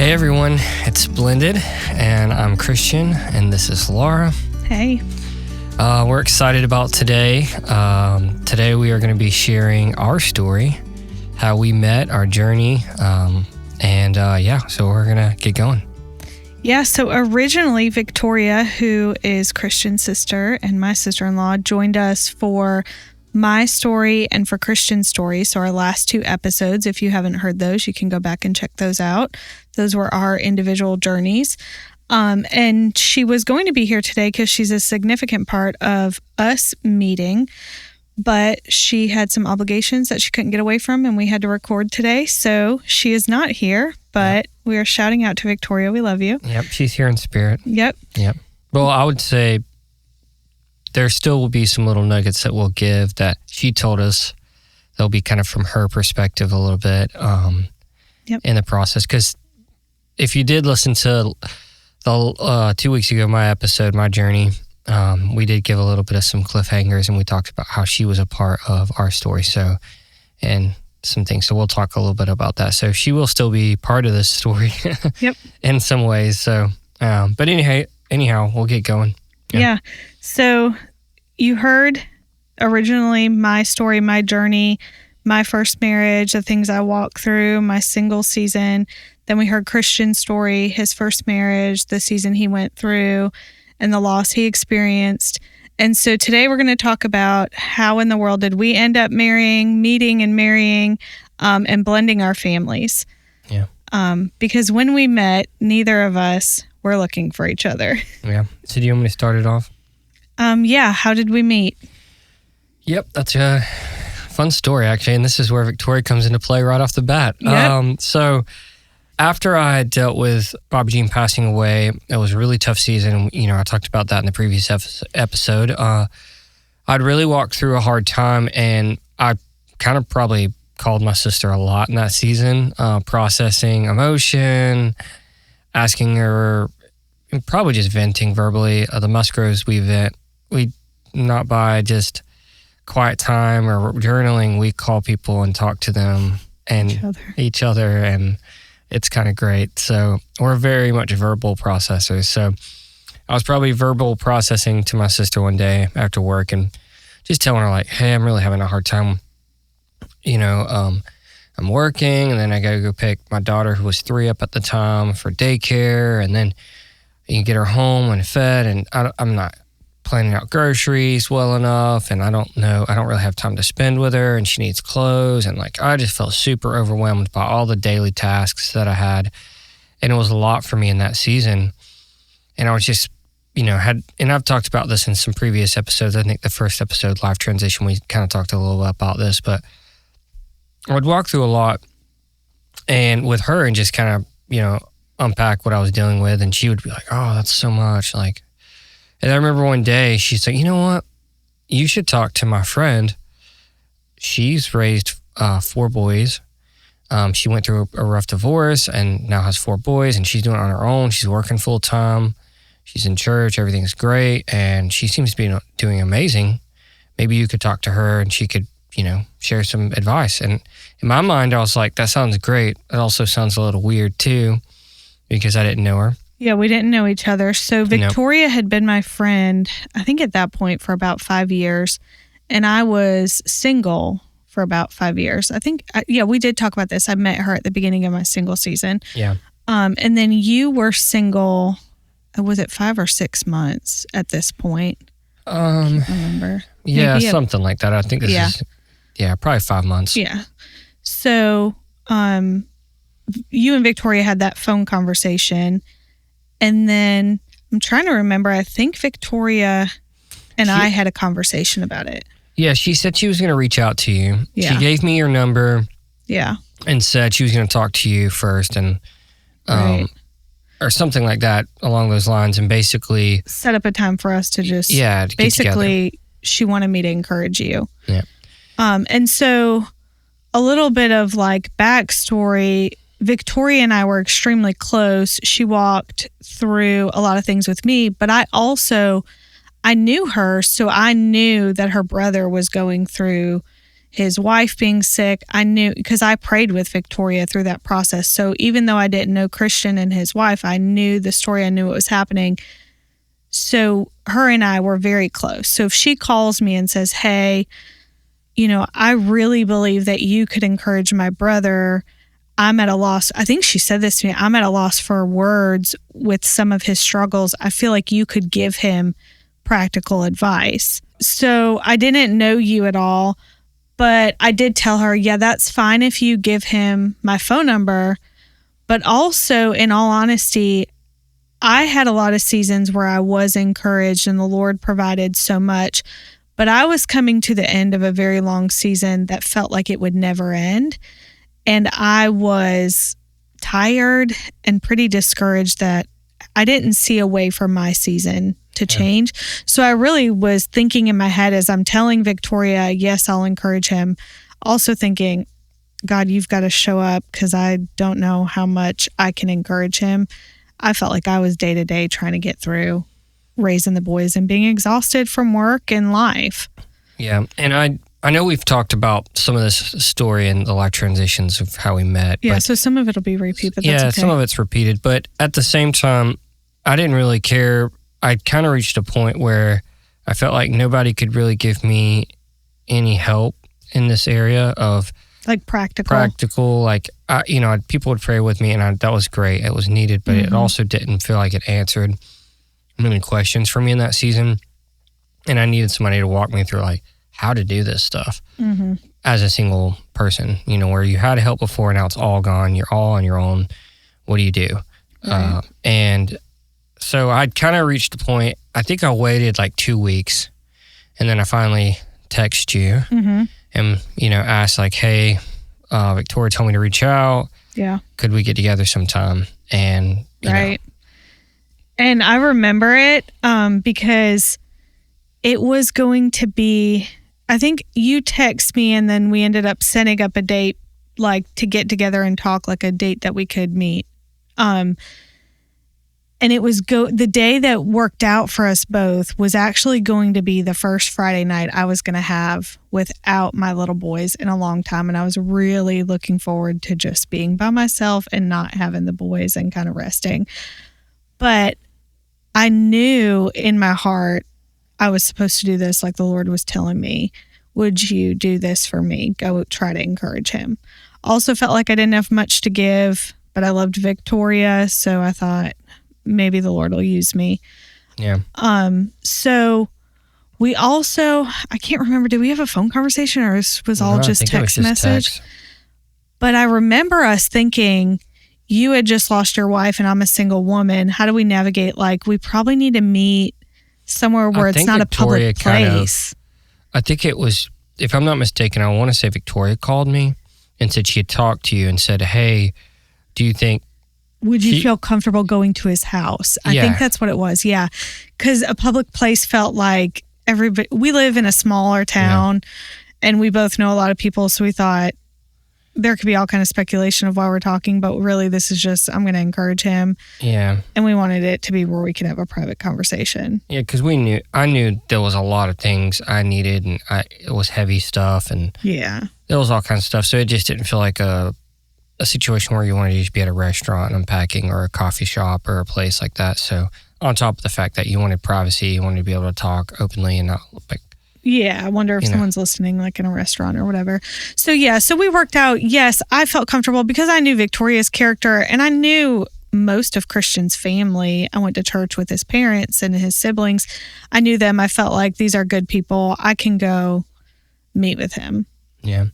Hey everyone, it's Blended, and I'm Christian, and this is Laura. Hey. We're excited about today. Today we are going to be sharing our story, how we met, our journey, so we're going to get going. Yeah, so originally Victoria, who is Christian's sister and my sister-in-law, joined us for my story and for Christian's story. So our last two episodes, if you haven't heard those, you can go back and check those out. Those were our individual journeys. And she was going to be here today because she's a significant part of us meeting, but she had some obligations that she couldn't get away from, and we had to record today. So she is not here, but we are shouting out to Victoria. We love you. Yep, she's here in spirit. Yep. Well, I would say there still will be some little nuggets that we'll give that she told us. They'll be kind of from her perspective a little bit in the process. Because if you did listen to the 2 weeks ago, my episode, my journey, we did give a little bit of some cliffhangers, and we talked about how she was a part of our story. So, and some things. So we'll talk a little bit about that. So she will still be part of this story in some ways. So, but anyhow, we'll get going. Yeah. So you heard originally my story, my journey, my first marriage, the things I walked through, my single season. Then we heard Christian's story, his first marriage, the season he went through, and the loss he experienced. And so today we're going to talk about how in the world did we end up meeting and marrying, and blending our families. Yeah. Because when we met, neither of us were looking for each other. Yeah. So do you want me to start it off? How did we meet? Yep, that's a fun story, actually. And this is where Victoria comes into play right off the bat. Yep. So after I had dealt with Bobby Jean passing away, it was a really tough season. And, I talked about that in the previous episode. I'd really walked through a hard time, and I kind of probably called my sister a lot in that season, processing emotion, asking her, probably just venting verbally. The Musgroves, we vent. We, not by just quiet time or journaling, we call people and talk to them and each other, and it's kind of great. So we're very much verbal processors. So I was probably verbal processing to my sister one day after work and just telling her, like, hey, I'm really having a hard time. I'm working, and then I got to go pick my daughter, who was 3 up at the time, for daycare, and then you get her home and fed, and I'm not planning out groceries well enough, and I don't really have time to spend with her, and she needs clothes, and I just felt super overwhelmed by all the daily tasks that I had, and it was a lot for me in that season. And I was just, and I've talked about this in some previous episodes. I think the first episode, Life Transition, we kind of talked a little bit about this, but I would walk through a lot and with her and just kind of, unpack what I was dealing with. And she would be like, oh, that's so much. And I remember one day she's like, you know what? You should talk to my friend. She's raised 4 boys. She went through a rough divorce and now has 4 boys, and she's doing it on her own. She's working full time. She's in church. Everything's great. And she seems to be doing amazing. Maybe you could talk to her and she could, share some advice. And in my mind, I was like, that sounds great. It also sounds a little weird too, because I didn't know her. Yeah, we didn't know each other. So Victoria had been my friend, I think at that point, for about 5 years. And I was single for about 5 years. I think, we did talk about this. I met her at the beginning of my single season. Yeah. And then you were single, was it 5 or 6 months at this point? I can't remember. Yeah, something like that. I think this is, probably 5 months. Yeah. So you and Victoria had that phone conversation. And then I'm trying to remember, I think Victoria and I had a conversation about it. Yeah, she said she was going to reach out to you. Yeah. She gave me your number. Yeah. And said she was going to talk to you first, and or something like that along those lines, and basically set up a time for us to just to basically she wanted me to encourage you. Yeah. And so a little bit of backstory. Victoria and I were extremely close. She walked through a lot of things with me, but I knew her, so I knew that her brother was going through his wife being sick. I knew because I prayed with Victoria through that process. So even though I didn't know Christian and his wife, I knew the story. I knew what was happening. So her and I were very close. So if she calls me and says, hey, I really believe that you could encourage my brother. I'm at a loss. I think she said this to me. I'm at a loss for words with some of his struggles. I feel like you could give him practical advice. So I didn't know you at all, but I did tell her, yeah, that's fine if you give him my phone number. But also, in all honesty, I had a lot of seasons where I was encouraged and the Lord provided so much, but I was coming to the end of a very long season that felt like it would never end. And I was tired and pretty discouraged that I didn't see a way for my season to change. So I really was thinking in my head as I'm telling Victoria, yes, I'll encourage him. Also thinking, God, you've got to show up because I don't know how much I can encourage him. I felt like I was day to day trying to get through raising the boys and being exhausted from work and life. Yeah. And I know we've talked about some of this story and the life transitions of how we met. Yeah, but so some of it will be repeated, but that's okay. Some of it's repeated. But at the same time, I didn't really care. I kind of reached a point where I felt like nobody could really give me any help in this area of like practical. Like, people would pray with me and that was great. It was needed, but it also didn't feel like it answered many questions for me in that season. And I needed somebody to walk me through like how to do this stuff as a single person, where you had help before, now it's all gone. You're all on your own. What do you do? Right. And so I kind of reached a point, I think I waited like 2 weeks and then I finally text you and, asked like, hey, Victoria told me to reach out. Yeah. Could we get together sometime? And, right. And I remember it because it was going to be, I think you text me and then we ended up setting up a date like to get together and talk, like a date that we could meet. And it was the day that worked out for us both was actually going to be the first Friday night I was going to have without my little boys in a long time. And I was really looking forward to just being by myself and not having the boys and kind of resting. But I knew in my heart I was supposed to do this, like the Lord was telling me, would you do this for me? Go try to encourage him. Also felt like I didn't have much to give, but I loved Victoria. So I thought, maybe the Lord will use me. Yeah. So we also, I can't remember, did we have a phone conversation or was all just text message? Text. But I remember us thinking, you had just lost your wife and I'm a single woman. How do we navigate? Like, we probably need to meet somewhere where it's not Victoria a public place. I think it was, if I'm not mistaken, I want to say Victoria called me and said she had talked to you and said, hey, do you think, would you feel comfortable going to his house? I think that's what it was. Yeah. Because a public place felt like everybody, we live in a smaller town and we both know a lot of people. So we thought there could be all kind of speculation of why we're talking, but really this is just, I'm going to encourage him. Yeah. And we wanted it to be where we could have a private conversation. Yeah. Because I knew there was a lot of things I needed and it was heavy stuff and there was all kinds of stuff. So it just didn't feel like a situation where you wanted to just be at a restaurant unpacking or a coffee shop or a place like that. So on top of the fact that you wanted privacy, you wanted to be able to talk openly and not like... Yeah, I wonder if someone's listening like in a restaurant or whatever. So so we worked out. Yes, I felt comfortable because I knew Victoria's character and I knew most of Christian's family. I went to church with his parents and his siblings. I knew them. I felt like these are good people. I can go meet with him. Yeah.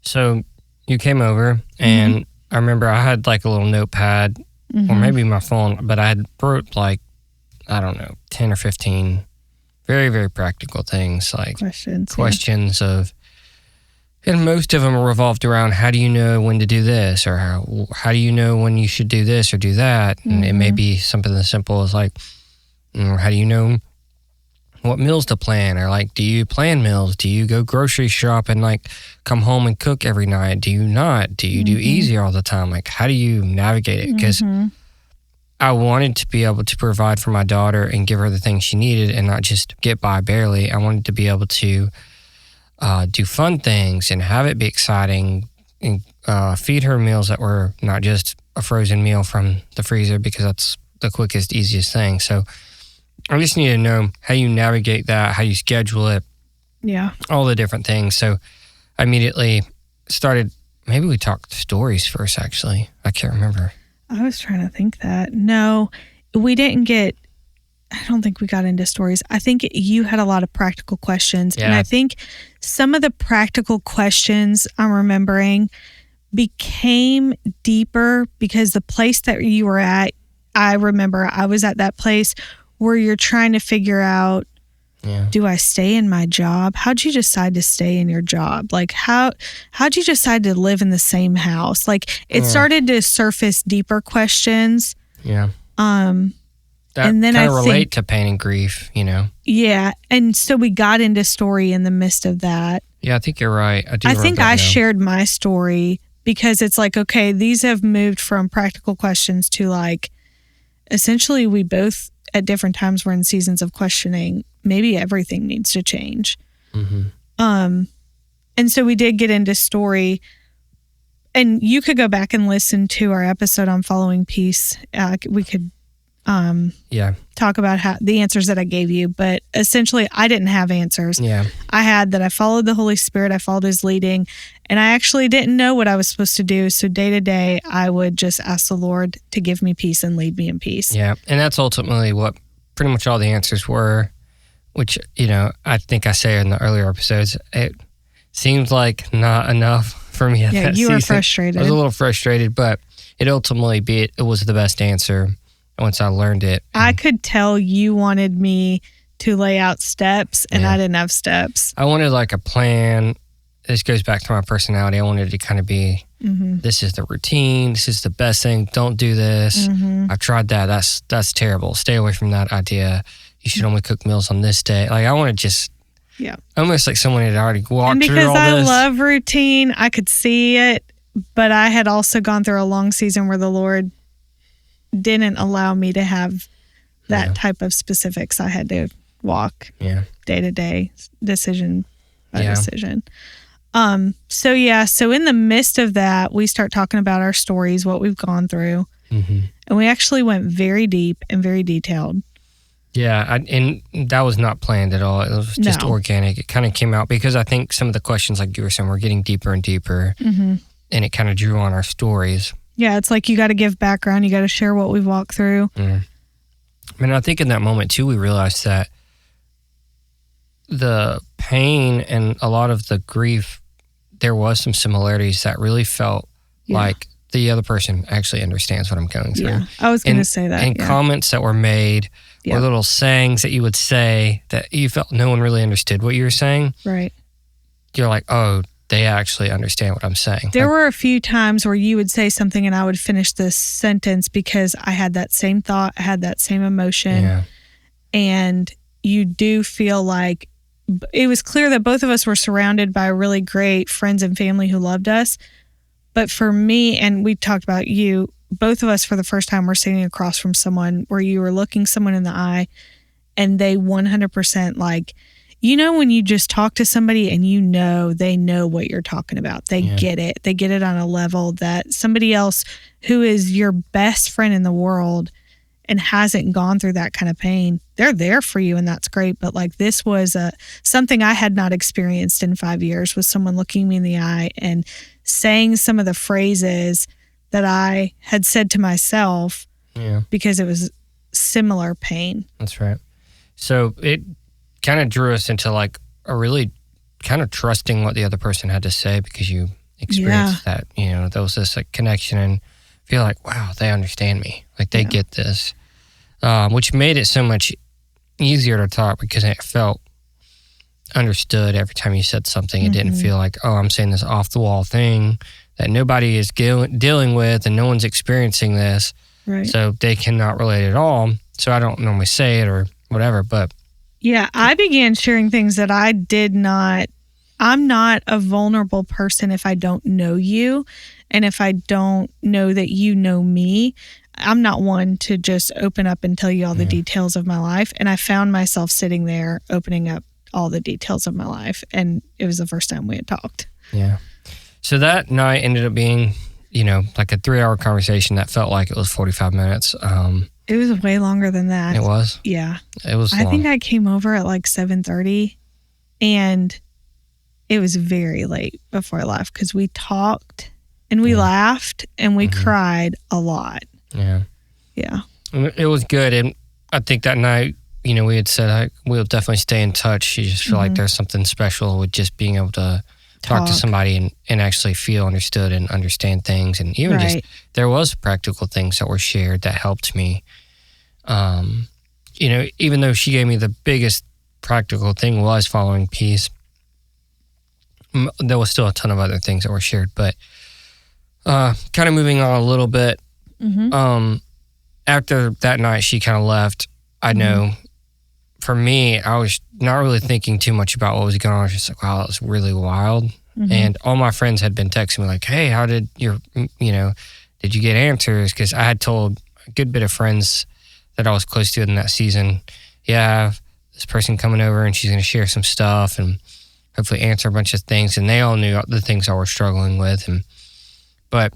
So you came over and I remember I had like a little notepad or maybe my phone, but I had wrote like, I don't know, 10 or 15 very, very practical things like questions of, and most of them revolved around how do you know when to do this or how do you know when you should do this or do that? And it may be something as simple as like, how do you know what meals to plan? Or like, do you plan meals? Do you go grocery shop and like come home and cook every night? Do you not? Do you do easy all the time? Like, how do you navigate it? Because I wanted to be able to provide for my daughter and give her the things she needed and not just get by barely. I wanted to be able to do fun things and have it be exciting, and feed her meals that were not just a frozen meal from the freezer, because that's the quickest, easiest thing. So I just need to know how you navigate that, how you schedule it, Yeah. all the different things. So I immediately started, maybe we talked stories first, actually. I can't remember. I was trying to think that. No, we didn't get, I don't think we got into stories. I think you had a lot of practical questions. And Yeah. I think some of the practical questions I'm remembering became deeper because the place that you were at, I remember I was at that place where you're trying to figure out, Yeah. do I stay in my job? How'd you decide to stay in your job? Like how'd you decide to live in the same house? Like it Yeah. started to surface deeper questions. Yeah. That And then kind I of think- relate to pain and grief, Yeah. And so we got into story in the midst of that. Yeah, I think you're right. I I think I now. shared my story because it's like, okay, these have moved from practical questions to like, essentially we both at different times were in seasons of questioning. Maybe everything needs to change. Mhm. And so we did get into story, and you could go back and listen to our episode on following peace. We could Yeah. talk about how the answers that I gave you, but essentially I didn't have answers. Yeah. I had that I followed the Holy Spirit, I followed his leading, and I actually didn't know what I was supposed to do. So day to day, I would just ask the Lord to give me peace and lead me in peace. Yeah. And that's ultimately what pretty much all the answers were, which, I think I say in the earlier episodes, it seemed like not enough for me at Yeah, that you were season. frustrated. I was a little frustrated, but it ultimately it was the best answer once I learned it. I could tell you wanted me to lay out steps, and Yeah. I didn't have steps. I wanted like a plan. This goes back to my personality. I wanted to kind of be, this is the routine. This is the best thing. Don't do this. I've tried that. That's terrible. Stay away from that idea. You should only cook meals on this day. Like I want to just, almost like someone had already walked And through because all I this. love routine, I could see it, but I had also gone through a long season where the Lord didn't allow me to have that type of specifics. I had to walk day to day, decision by decision. So in the midst of that, we start talking about our stories, what we've gone through, and we actually went very deep and very detailed. Yeah, and that was not planned at all. It was just organic. It kind of came out because I think some of the questions, like you were saying, were getting deeper and deeper, and it kind of drew on our stories. Yeah, it's like you got to give background. You got to share what we've walked through. And I think in that moment, too, we realized that the pain and a lot of the grief, there was some similarities that really felt like the other person actually understands what I'm going through. Yeah, I was going to say that. And comments that were made or little sayings that you would say that you felt no one really understood what you were saying. Right. You're like, oh, they actually understand what I'm saying. There were a few times where you would say something and I would finish this sentence because I had that same thought, I had that same emotion. Yeah. And you do feel like it was clear that both of us were surrounded by really great friends and family who loved us. But for me, and we talked about you, both of us for the first time were sitting across from someone where you were looking someone in the eye and they 100% like, when you just talk to somebody and they know what you're talking about. They get it. They get it on a level that somebody else who is your best friend in the world and hasn't gone through that kind of pain, they're there for you and that's great. But like this was something I had not experienced in 5 years, was someone looking me in the eye and saying some of the phrases that I had said to myself because it was similar pain. That's right. So it kind of drew us into like a really kind of trusting what the other person had to say because you experienced that, there was this like connection and feel like, wow, they understand me. Like they get this, which made it so much easier to talk because it felt understood every time you said something. It didn't feel like, oh, I'm saying this off the wall thing that nobody is dealing with and no one's experiencing this. Right. So they cannot relate at all. So I don't normally say it or whatever, but yeah, I began sharing things that I did not. I'm not a vulnerable person if I don't know you. And if I don't know that you know me, I'm not one to just open up and tell you all the details of my life. And I found myself sitting there opening up all the details of my life. And it was the first time we had talked. Yeah. So that night ended up being, like a 3-hour conversation that felt like it was 45 minutes. It was way longer than that. It was? Yeah. It was I long. think I came over at like 7:30, and it was very late before I left because we talked and we laughed and we cried a lot. Yeah. Yeah. It was good. And I think that night, we had said we'll definitely stay in touch. You just feel like there's something special with just being able to talk to somebody and actually feel understood and understand things. And even just, there was practical things that were shared that helped me. Even though she gave me the biggest practical thing was following peace, there was still a ton of other things that were shared. But kind of moving on a little bit, after that night she kind of left, I know for me, I was not really thinking too much about what was going on. I was just like, wow, that was really wild. And all my friends had been texting me like, hey, how did did you get answers? Because I had told a good bit of friends that I was close to in that season, yeah, I have this person coming over and she's going to share some stuff and hopefully answer a bunch of things. And they all knew the things I was struggling with. But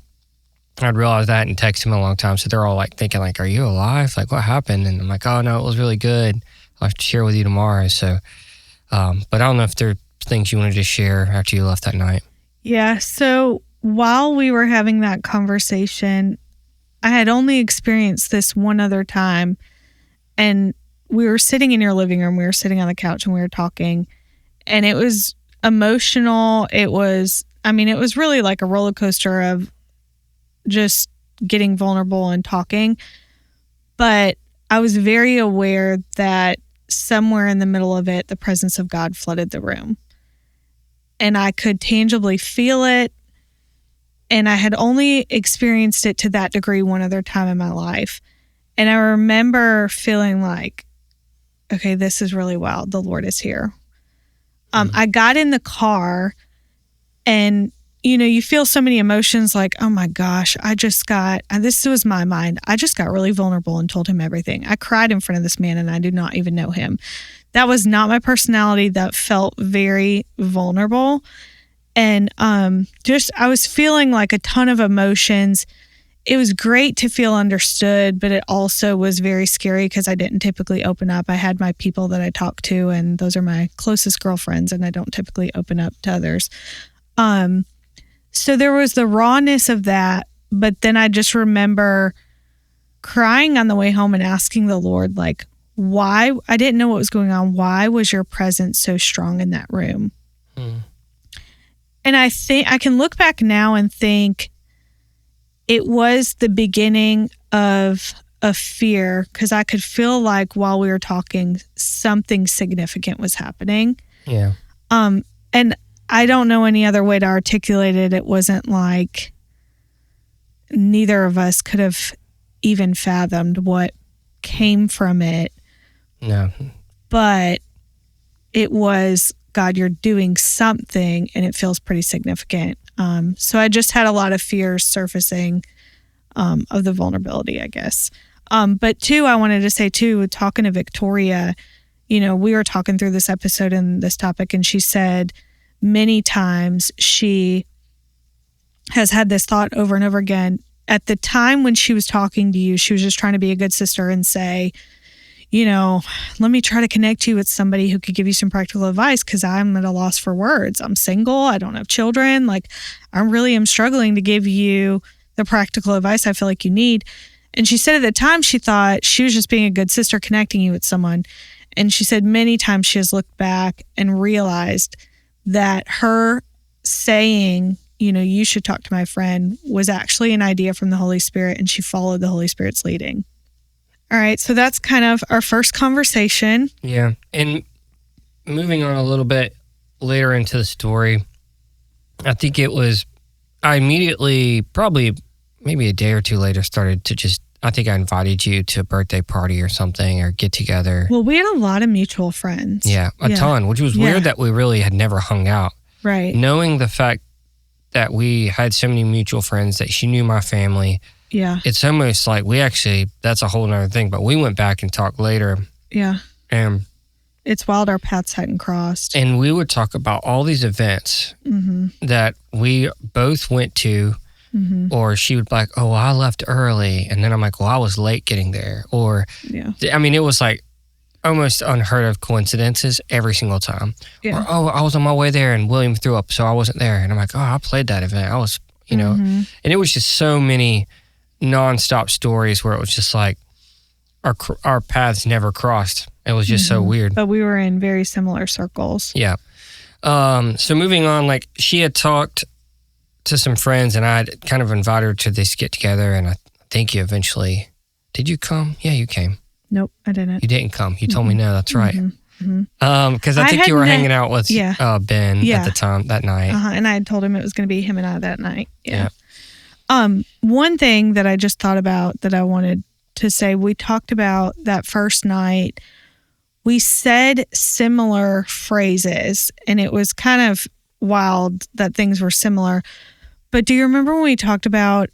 I'd realized that and texted them a long time. So they're all like thinking like, are you alive? Like, what happened? And I'm like, oh no, it was really good. I'll have to share with you tomorrow. So, but I don't know if there are things you wanted to share after you left that night. Yeah. So while we were having that conversation, I had only experienced this one other time. And we were sitting in your living room. We were sitting on the couch and we were talking. And it was emotional. It was really like a roller coaster of just getting vulnerable and talking. But I was very aware that somewhere in the middle of it, the presence of God flooded the room. And I could tangibly feel it. And I had only experienced it to that degree one other time in my life. And I remember feeling like, okay, this is really wild. The Lord is here. I got in the car and, you feel so many emotions like, oh my gosh, this was my mind. I just got really vulnerable and told him everything. I cried in front of this man and I do not even know him. That was not my personality. That felt very vulnerable. And I was feeling like a ton of emotions. It was great to feel understood, but it also was very scary because I didn't typically open up. I had my people that I talk to, and those are my closest girlfriends, and I don't typically open up to others. So there was the rawness of that, but then I just remember crying on the way home and asking the Lord, like, why? I didn't know what was going on. Why was your presence so strong in that room? And I think I can look back now and think it was the beginning of a fear, because I could feel like while we were talking, something significant was happening. Yeah. And I don't know any other way to articulate it. It wasn't like neither of us could have even fathomed what came from it. No. But it was, God, you're doing something, and it feels pretty significant. So I just had a lot of fears surfacing of the vulnerability, I guess. But two, I wanted to say too, talking to Victoria, we were talking through this episode and this topic, and she said many times she has had this thought over and over again. At the time when she was talking to you, she was just trying to be a good sister and say, let me try to connect you with somebody who could give you some practical advice, because I'm at a loss for words. I'm single. I don't have children. Like, I really am struggling to give you the practical advice I feel like you need. And she said at the time she thought she was just being a good sister connecting you with someone. And she said many times she has looked back and realized that her saying, you should talk to my friend, was actually an idea from the Holy Spirit, and she followed the Holy Spirit's leading. All right, so that's kind of our first conversation. Yeah, and moving on a little bit later into the story, I think I immediately, probably maybe a day or two later, started to I think I invited you to a birthday party or something, or get together. Well, we had a lot of mutual friends. Yeah, a ton, which was weird that we really had never hung out. Right. Knowing the fact that we had so many mutual friends, that she knew my family. Yeah. It's almost like that's a whole nother thing, but we went back and talked later. Yeah. And It's wild our paths hadn't crossed. And we would talk about all these events that we both went to, or she would be like, oh, I left early. And then I'm like, well, I was late getting there. Or, I mean, it was like almost unheard of coincidences every single time. Yeah. Or, oh, I was on my way there and William threw up, so I wasn't there. And I'm like, oh, I played that event. I was, and it was just so many nonstop stories where it was just like our paths never crossed. It was just so weird. But we were in very similar circles. Yeah. So moving on, like she had talked to some friends and I had kind of invited her to this get together, and I think you eventually, did you come? Yeah, you came. Nope, I didn't. You didn't come. You told me no, that's right. Because I think you were hanging out with Ben at the time that night. And I had told him it was going to be him and I that night. Yeah. One thing that I just thought about that I wanted to say, we talked about that first night. We said similar phrases, and it was kind of wild that things were similar. But do you remember when we talked about,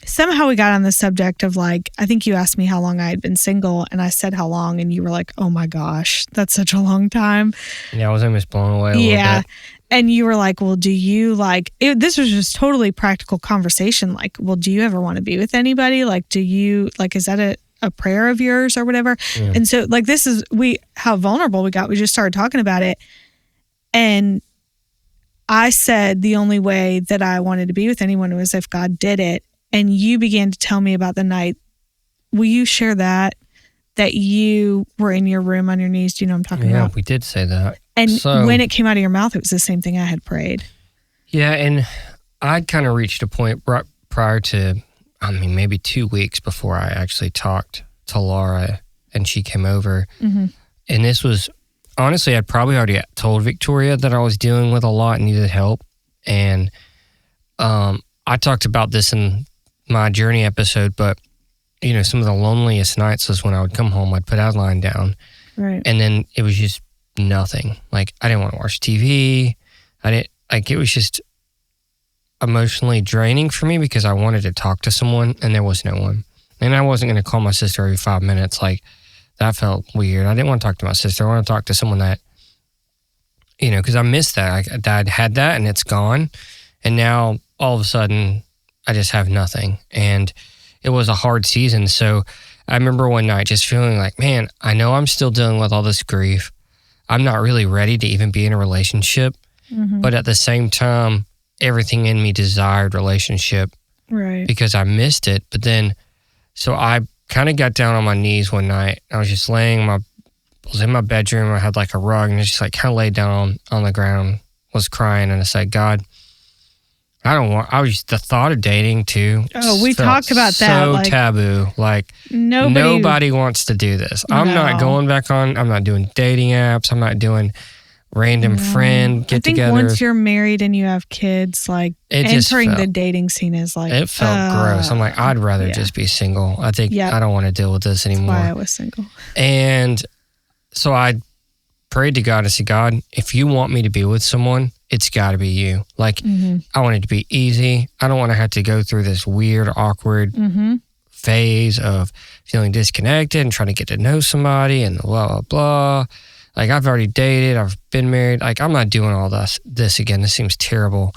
somehow we got on the subject of like, I think you asked me how long I had been single, and I said how long, and you were like, oh my gosh, that's such a long time. Yeah, I was almost blown away a little bit. And you were like, well, do you this was just totally practical conversation. Like, well, do you ever want to be with anybody? Like, do you, like, is that a prayer of yours or whatever? Yeah. And so like, this is, how vulnerable we got. We just started talking about it. And I said the only way that I wanted to be with anyone was if God did it. And you began to tell me about the night. Will you share that you were in your room on your knees? Do you know what I'm talking about? Yeah, we did say that. And when it came out of your mouth, it was the same thing I had prayed. Yeah, and I'd kind of reached a point prior to, maybe 2 weeks before I actually talked to Laura and she came over. And this was, honestly, I'd probably already told Victoria that I was dealing with a lot and needed help. And I talked about this in my journey episode, but some of the loneliest nights was when I would come home, I'd put Adeline down. Right. And then it was just nothing. Like, I didn't want to watch TV. It was just emotionally draining for me because I wanted to talk to someone and there was no one. And I wasn't going to call my sister every 5 minutes. Like, that felt weird. I didn't want to talk to my sister. I want to talk to someone that, because I missed that. I'd had that and it's gone. And now all of a sudden I just have nothing. And it was a hard season. So I remember one night just feeling like, man, I know I'm still dealing with all this grief. I'm not really ready to even be in a relationship. But at the same time, everything in me desired relationship. Right. Because I missed it. But then, so I kind of got down on my knees one night. I was just I was in my bedroom. I had like a rug and I just like kind of laid down on the ground, was crying. And I said, God, the thought of dating too. Oh, we talked about that. So like, taboo. Like nobody wants to do this. I'm not going back on. I'm not doing dating apps. I'm not doing random friend get-togethers. I think once you're married and you have kids, like entering the dating scene is like, it felt gross. I'm like, I'd rather just be single. I think I don't want to deal with this anymore. That's why I was single. And so I prayed to God. I said, God, if you want me to be with someone, it's got to be you. Like, I want it to be easy. I don't want to have to go through this weird, awkward phase of feeling disconnected and trying to get to know somebody and blah, blah, blah. Like, I've already dated. I've been married. Like, I'm not doing all this again. This seems terrible.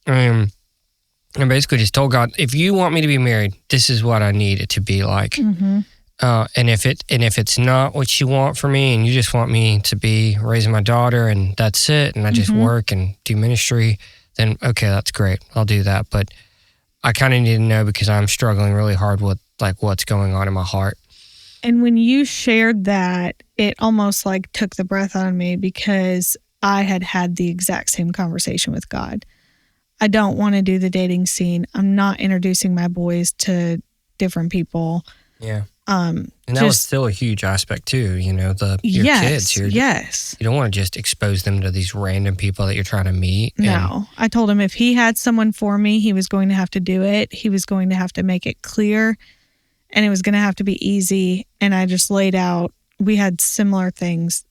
I basically just told God, if you want me to be married, this is what I need it to be like. And if it's not what you want for me and you just want me to be raising my daughter and that's it, and I just work and do ministry, then okay, that's great. I'll do that. But I kind of need to know because I'm struggling really hard with like what's going on in my heart. And when you shared that, it almost like took the breath out of me because I had the exact same conversation with God. I don't want to do the dating scene. I'm not introducing my boys to different people. Yeah. And that was still a huge aspect too, your kids. You don't want to just expose them to these random people that you're trying to meet. No. I told him if he had someone for me, he was going to have to do it. He was going to have to make it clear. And it was going to have to be easy. And I just laid out, we had similar things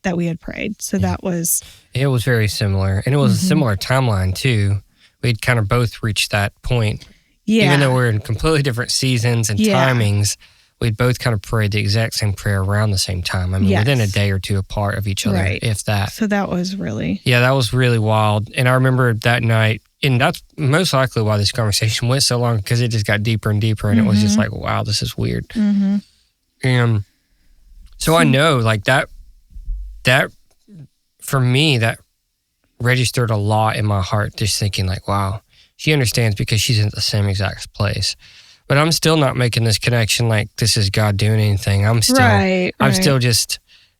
that we had prayed. So that was... It was very similar. And it was a similar timeline too. We'd kind of both reached that point. Yeah. Even though we're in completely different seasons and timings, we'd both kind of prayed the exact same prayer around the same time. I mean, Yes. within a day or two apart of each other, Right. if that. So that was really. Yeah, that was really wild. And I remember that night, and that's most likely why this conversation went so long, because it just got deeper and deeper, and it was just like, wow, this is weird. Mm-hmm. And so I know, like, that for me, that registered a lot in my heart, just thinking like, wow, she understands because she's in the same exact place. But I'm still not making this connection like this is God doing anything. I'm still just,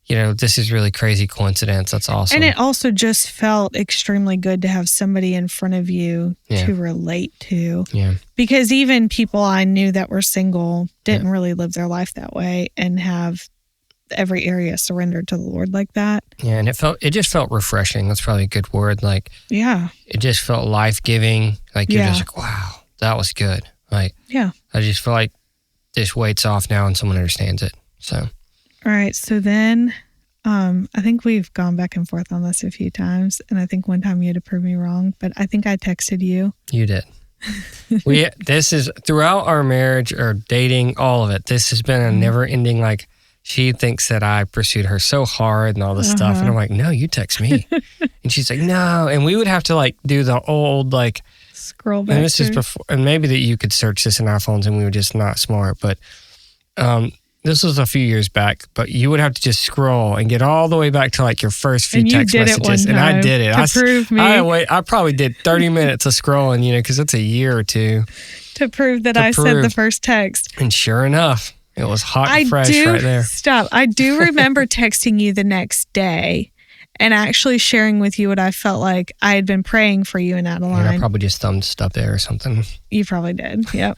this is really crazy coincidence. That's awesome. And it also just felt extremely good to have somebody in front of you to relate to. Yeah. Because even people I knew that were single didn't really live their life that way and have every area surrendered to the Lord like that. Yeah, and it just felt refreshing. That's probably a good word. Like, yeah, it just felt life-giving. Like, you're just like, wow, that was good. Like, yeah, I just feel like this weight's off now and someone understands it. So, all right. So then, I think we've gone back and forth on this a few times, and I think one time you had to prove me wrong, but I think I texted you. You did. This is throughout our marriage or dating, all of it. This has been a never-ending, like, she thinks that I pursued her so hard and all this stuff. And I'm like, no, you text me. And she's like, no. And we would have to like do the old, like, scroll back. And this is before, and maybe that you could search this in iPhones and we were just not smart. But this was a few years back, but you would have to just scroll and get all the way back to like your first few text messages. And I did it. To prove me. I probably did 30 minutes of scrolling, because it's a year or two. To prove that I sent the first text. And sure enough, it was hot and fresh right there. I do remember texting you the next day and actually sharing with you what I felt like I had been praying for you and Adeline. Yeah, I probably just thumbed stuff there or something. You probably did. Yep.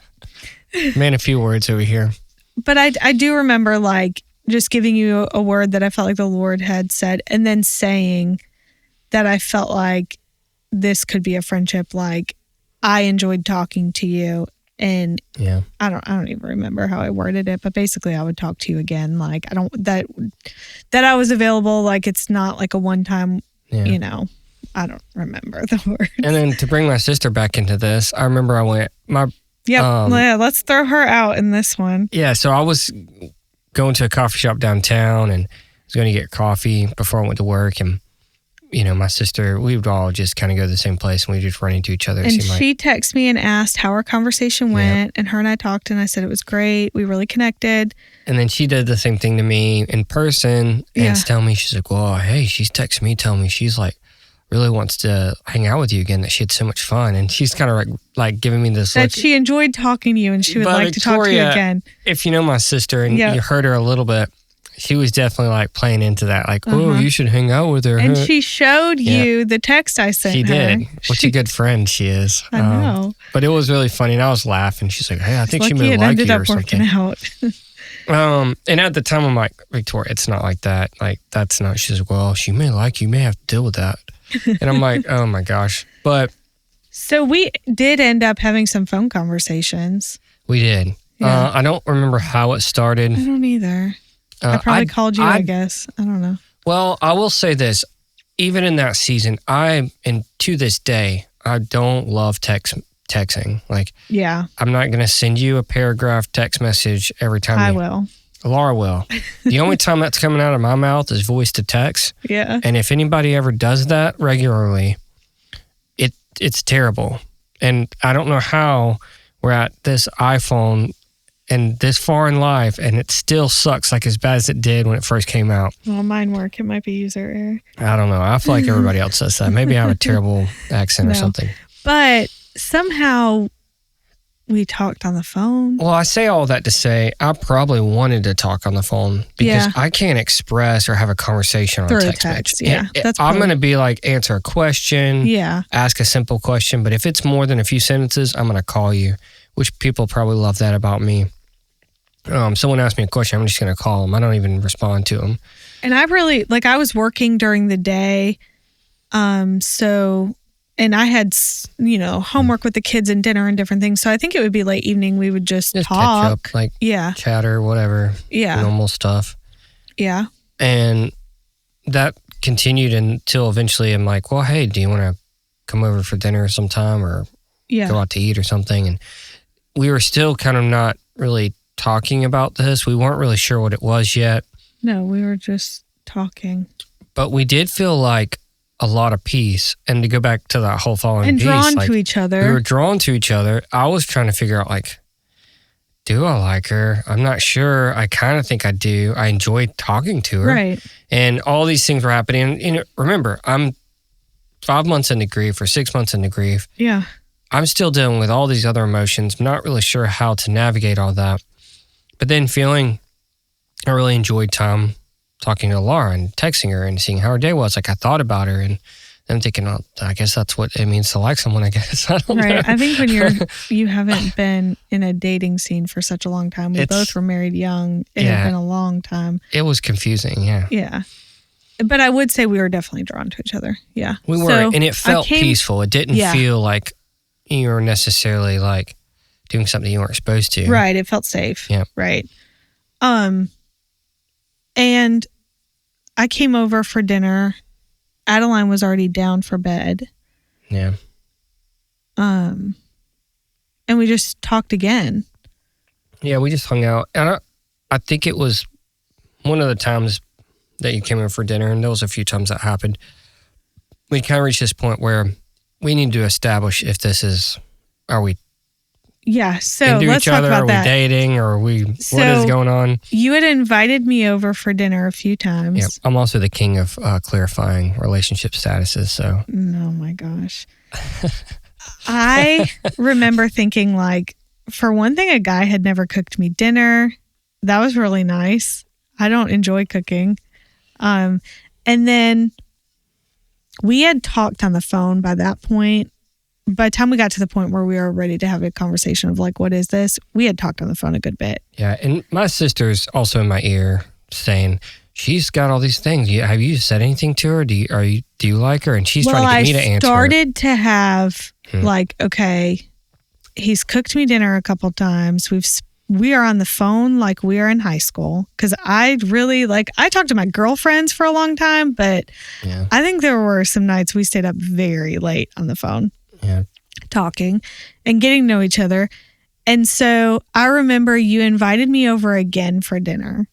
Man, a few words over here. But I do remember like just giving you a word that I felt like the Lord had said, and then saying that I felt like this could be a friendship. Like, I enjoyed talking to you. And I don't even remember how I worded it, but basically I would talk to you again. Like, that I was available. Like, it's not like a one time, I don't remember the word. And then to bring my sister back into this, I remember I went, let's throw her out in this one. Yeah. So I was going to a coffee shop downtown and I was going to get coffee before I went to work. And, my sister, we would all just kind of go to the same place and we just run into each other. And she texted me and asked how our conversation went. And her and I talked and I said it was great. We really connected. And then she did the same thing to me in person and tell me, she's like, well, hey, she's texting me, telling me she's like, really wants to hang out with you again, that she had so much fun. And she's kind of like giving me this that she enjoyed talking to you and she would like to talk to you again. If you know my sister and you heard her a little bit, she was definitely like playing into that, like, oh, you should hang out with her. And she showed you the text I sent her. She did. What a good friend she is. I know. But it was really funny. And I was laughing. She's like, hey, I think she may like you or something. Out. And at the time I'm like, Victoria, it's not like that. Like, that's not, she's like, well, she may like you, may have to deal with that. And I'm like, oh my gosh. But so we did end up having some phone conversations. We did. Yeah. I don't remember how it started. I don't either. I probably called you, I guess. I don't know. Well, I will say this. Even in that season, and to this day, I don't love texting. Like, I'm not going to send you a paragraph text message every time. I will. Laura will. The only time that's coming out of my mouth is voice to text. Yeah. And if anybody ever does that regularly, it's terrible. And I don't know how we're at this iPhone and this far in life, and it still sucks like as bad as it did when it first came out. Well, mine work. It might be user error. I don't know. I feel like everybody else says that. Maybe I have a terrible accent or something. But somehow we talked on the phone. Well, I say all that to say I probably wanted to talk on the phone because I can't express or have a conversation on a text message. Yeah, I'm going to be like, answer a question, ask a simple question. But if it's more than a few sentences, I'm going to call you, which people probably love that about me. Someone asked me a question, I'm just going to call them. I don't even respond to them. And I really, I was working during the day. And I had, homework with the kids and dinner and different things. So I think it would be late evening. We would just talk. Catch up, chatter, whatever. Yeah. Normal stuff. Yeah. And that continued until eventually I'm like, well, hey, do you want to come over for dinner sometime or go out to eat or something? And we were still kind of not really talking about this. We weren't really sure what it was yet, No, we were just talking. but we did feel like a lot of peace. And to go back to that whole falling And piece, drawn like, to each other. we were drawn to each other. I was trying to figure out, like, do I like her? I'm not sure. I kind of think I do. I enjoyed talking to her. Right. And all these things were happening. And, you know, remember, I'm 5 months into grief or 6 months into grief. Yeah. I'm still dealing with all these other emotions. I'm not really sure how to navigate all that. But then I really enjoyed time talking to Laura and texting her and seeing how her day was. Like, I thought about her and I'm thinking, oh, I guess that's what it means to like someone, I guess. I don't know. I think when you haven't been in a dating scene for such a long time, we both were married young. It had been a long time. It was confusing, yeah. Yeah. But I would say we were definitely drawn to each other. Yeah. We were, and it felt peaceful. It didn't feel like you were necessarily like doing something you weren't supposed to. Right. It felt safe. Yeah. Right. And I came over for dinner. Adeline was already down for bed. Yeah. And we just talked again. Yeah, we just hung out. And I think it was one of the times that you came over for dinner, and there was a few times that happened. We kind of reached this point where we need to establish if are we so into let's each other? talk about are that. We dating? Or what is going on? You had invited me over for dinner a few times. Yeah, I'm also the king of clarifying relationship statuses. So, oh my gosh. I remember thinking, like, for one thing, a guy had never cooked me dinner. That was really nice. I don't enjoy cooking. And then we had talked on the phone by that point. By the time we got to the point where we were ready to have a conversation of like, what is this? We had talked on the phone a good bit. Yeah. And my sister's also in my ear saying, she's got all these things. Have you said anything to her? Do you like her? And she's trying to get me to answer. I started to have like, okay, he's cooked me dinner a couple times. We are on the phone like we are in high school. Cause I talked to my girlfriends for a long time, but I think there were some nights we stayed up very late on the phone. Yeah. Talking and getting to know each other. And so I remember you invited me over again for dinner.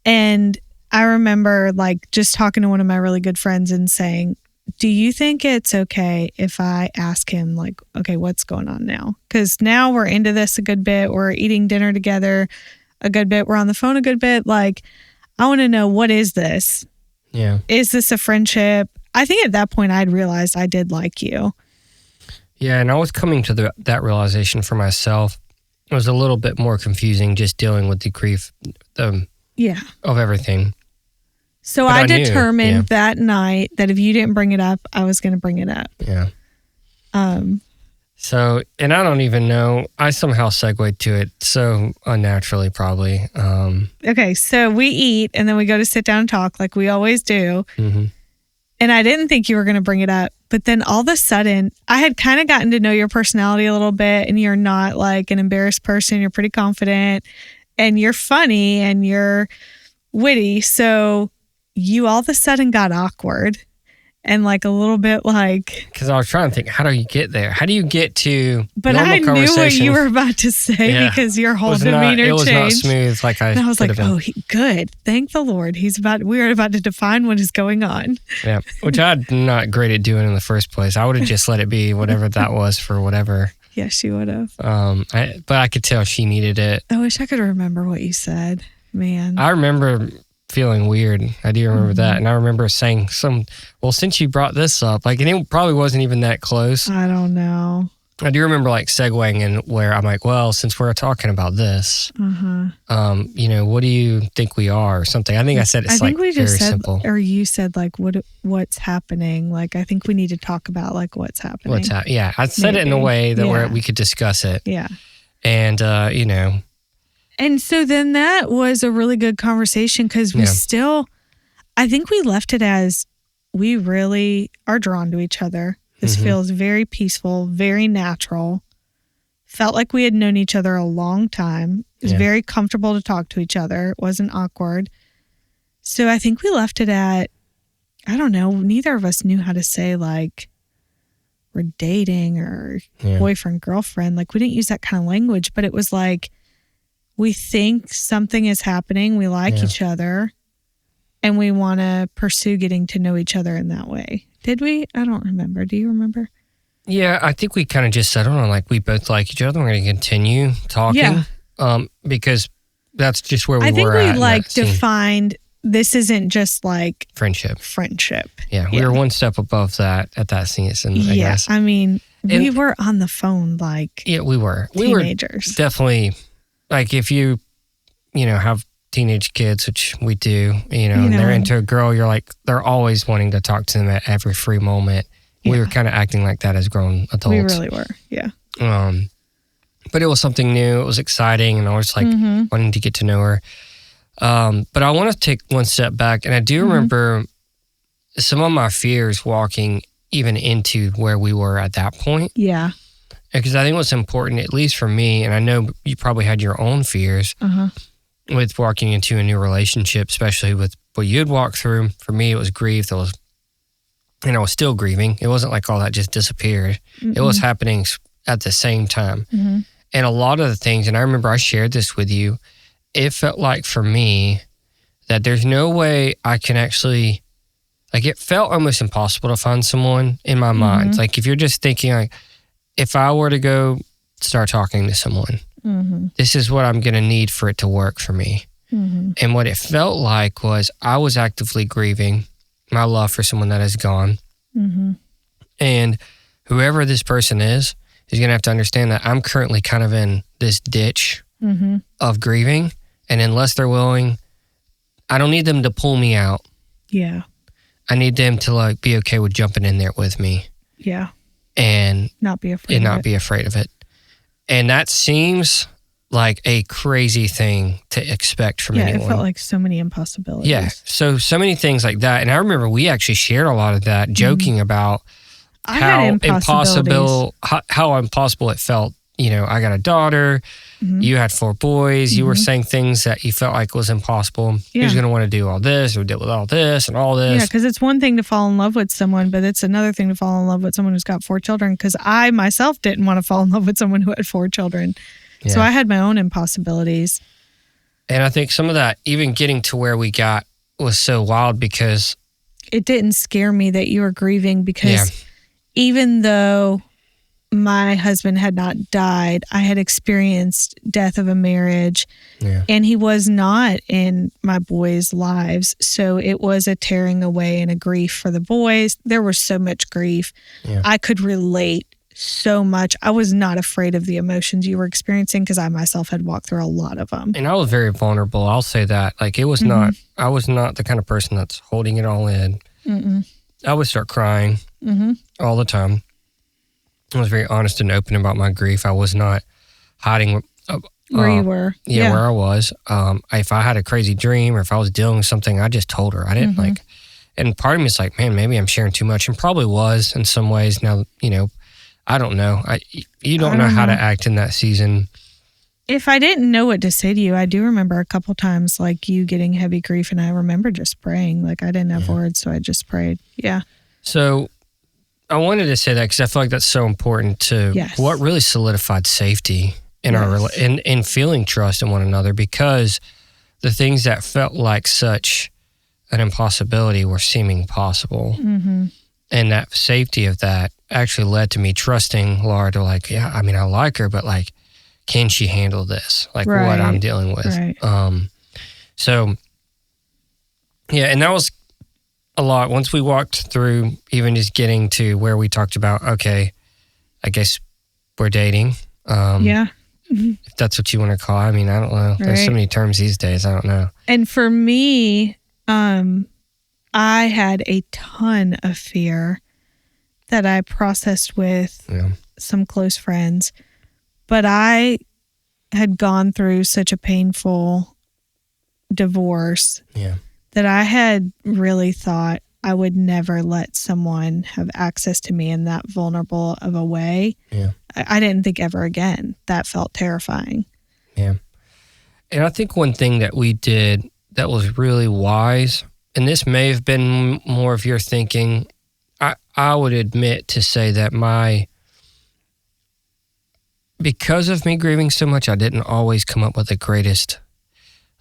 And I remember like just talking to one of my really good friends and saying, do you think it's okay if I ask him like, okay, what's going on now? Because now we're into this a good bit. We're eating dinner together a good bit. We're on the phone a good bit. Like, I want to know, what is this? Yeah. Is this a friendship? I think at that point I'd realized I did like you. Yeah, and I was coming to that realization for myself. It was a little bit more confusing just dealing with the grief of everything. So I determined that night that if you didn't bring it up, I was going to bring it up. Yeah. So, and I don't even know, I somehow segued to it so unnaturally probably. Okay, so we eat and then we go to sit down and talk like we always do. Mm-hmm. And I didn't think you were going to bring it up. But then all of a sudden, I had kind of gotten to know your personality a little bit, and you're not like an embarrassed person. You're pretty confident and you're funny and you're witty. So you all of a sudden got awkward and like a little bit like... Because I was trying to think, how do you get there? How do you get to But I knew what you were about to say because your whole demeanor changed. It was not smooth like I was like, good. Thank the Lord. We are about to define what is going on. Yeah, which I'm not great at doing in the first place. I would have just let it be whatever that was for whatever. Yes, you would have. But I could tell she needed it. I wish I could remember what you said, man. I remember feeling weird. I do remember that. And I remember saying since you brought this up, like, and it probably wasn't even that close. I don't know. I do remember like segueing in where I'm like, well, since we're talking about this, what do you think we are or something? I think I said it's like very simple. Or you said like, what's happening? Like, I think we need to talk about like what's happening. Yeah. I said it in a way that where we could discuss it. Yeah. And, And so then that was a really good conversation because I think we left it as we really are drawn to each other. This feels very peaceful, very natural. Felt like we had known each other a long time. It was very comfortable to talk to each other. It wasn't awkward. So I think we left it at, I don't know, neither of us knew how to say like we're dating or boyfriend, girlfriend. Like we didn't use that kind of language, but it was like, we think something is happening, we like each other, and we want to pursue getting to know each other in that way. Did we? I don't remember. Do you remember? Yeah, I think we kind of just settled on like we both like each other. We're going to continue talking because that's just where we were at. I think we in like that scene. defined this isn't just like friendship. Yeah, we were one step above that at that scene. I guess. I mean, we were on the phone like we were teenagers. We were definitely like if you have teenage kids, which we do, and they're into a girl, you're like they're always wanting to talk to them at every free moment. We were kind of acting like that as grown adults. We really were, yeah. But it was something new. It was exciting, and I was like wanting to get to know her. But I want to take one step back, and I do remember some of my fears walking even into where we were at that point. Yeah. Because I think what's important, at least for me, and I know you probably had your own fears with walking into a new relationship, especially with what you'd walk through. For me, it was grief. I was still grieving. It wasn't like all that just disappeared. It was happening at the same time. And a lot of the things, and I remember I shared this with you, it felt like for me that there's no way I can actually, like it felt almost impossible to find someone in my mind. Like if you're just thinking like, if I were to go start talking to someone, this is what I'm going to need for it to work for me. And what it felt like was I was actively grieving my love for someone that is gone. And whoever this person is going to have to understand that I'm currently kind of in this ditch of grieving. And unless they're willing, I don't need them to pull me out. Yeah. I need them to like be okay with jumping in there with me. Yeah. And not be afraid of it. And that seems like a crazy thing to expect from anyone. Yeah, it felt like so many impossibilities. Yeah, so many things like that. And I remember we actually shared a lot of that, joking about how impossible it felt. I got a daughter, you had 4 boys, you were saying things that you felt like was impossible. Yeah. Who's going to want to do all this or deal with all this and all this? Yeah, because it's one thing to fall in love with someone, but it's another thing to fall in love with someone who's got 4 children, because I myself didn't want to fall in love with someone who had 4 children. Yeah. So I had my own impossibilities. And I think some of that, even getting to where we got, was so wild because it didn't scare me that you were grieving, because even though my husband had not died, I had experienced death of a marriage, and he was not in my boys' lives. So it was a tearing away and a grief for the boys. There was so much grief. Yeah. I could relate so much. I was not afraid of the emotions you were experiencing because I myself had walked through a lot of them. And I was very vulnerable. I'll say that. Like it was not, I was not the kind of person that's holding it all in. I would start crying all the time. I was very honest and open about my grief. I was not hiding where you were. Yeah, where I was. If I had a crazy dream or if I was dealing with something, I just told her. I didn't like, and part of me is like, man, maybe I'm sharing too much, and probably was in some ways. Now, I don't know. You don't know how to act in that season. If I didn't know what to say to you, I do remember a couple times like you getting heavy grief, and I remember just praying. Like I didn't have words, so I just prayed. Yeah. So I wanted to say that because I feel like that's so important to what really solidified safety in our in feeling trust in one another, because the things that felt like such an impossibility were seeming possible. And that safety of that actually led to me trusting Laura to like, I mean, I like her, but like, can she handle this? Like what I'm dealing with. Right. So yeah, and that was a lot. Once we walked through even just getting to where we talked about, okay, I guess we're dating. If that's what you want to call it. I mean, I don't know. There's so many terms these days. I don't know. And for me, I had a ton of fear that I processed with some close friends, but I had gone through such a painful divorce that I had really thought I would never let someone have access to me in that vulnerable of a way. Yeah. I didn't think ever again. That felt terrifying. Yeah. And I think one thing that we did that was really wise, and this may have been more of your thinking, I would admit to say that because of me grieving so much, I didn't always come up with the greatest.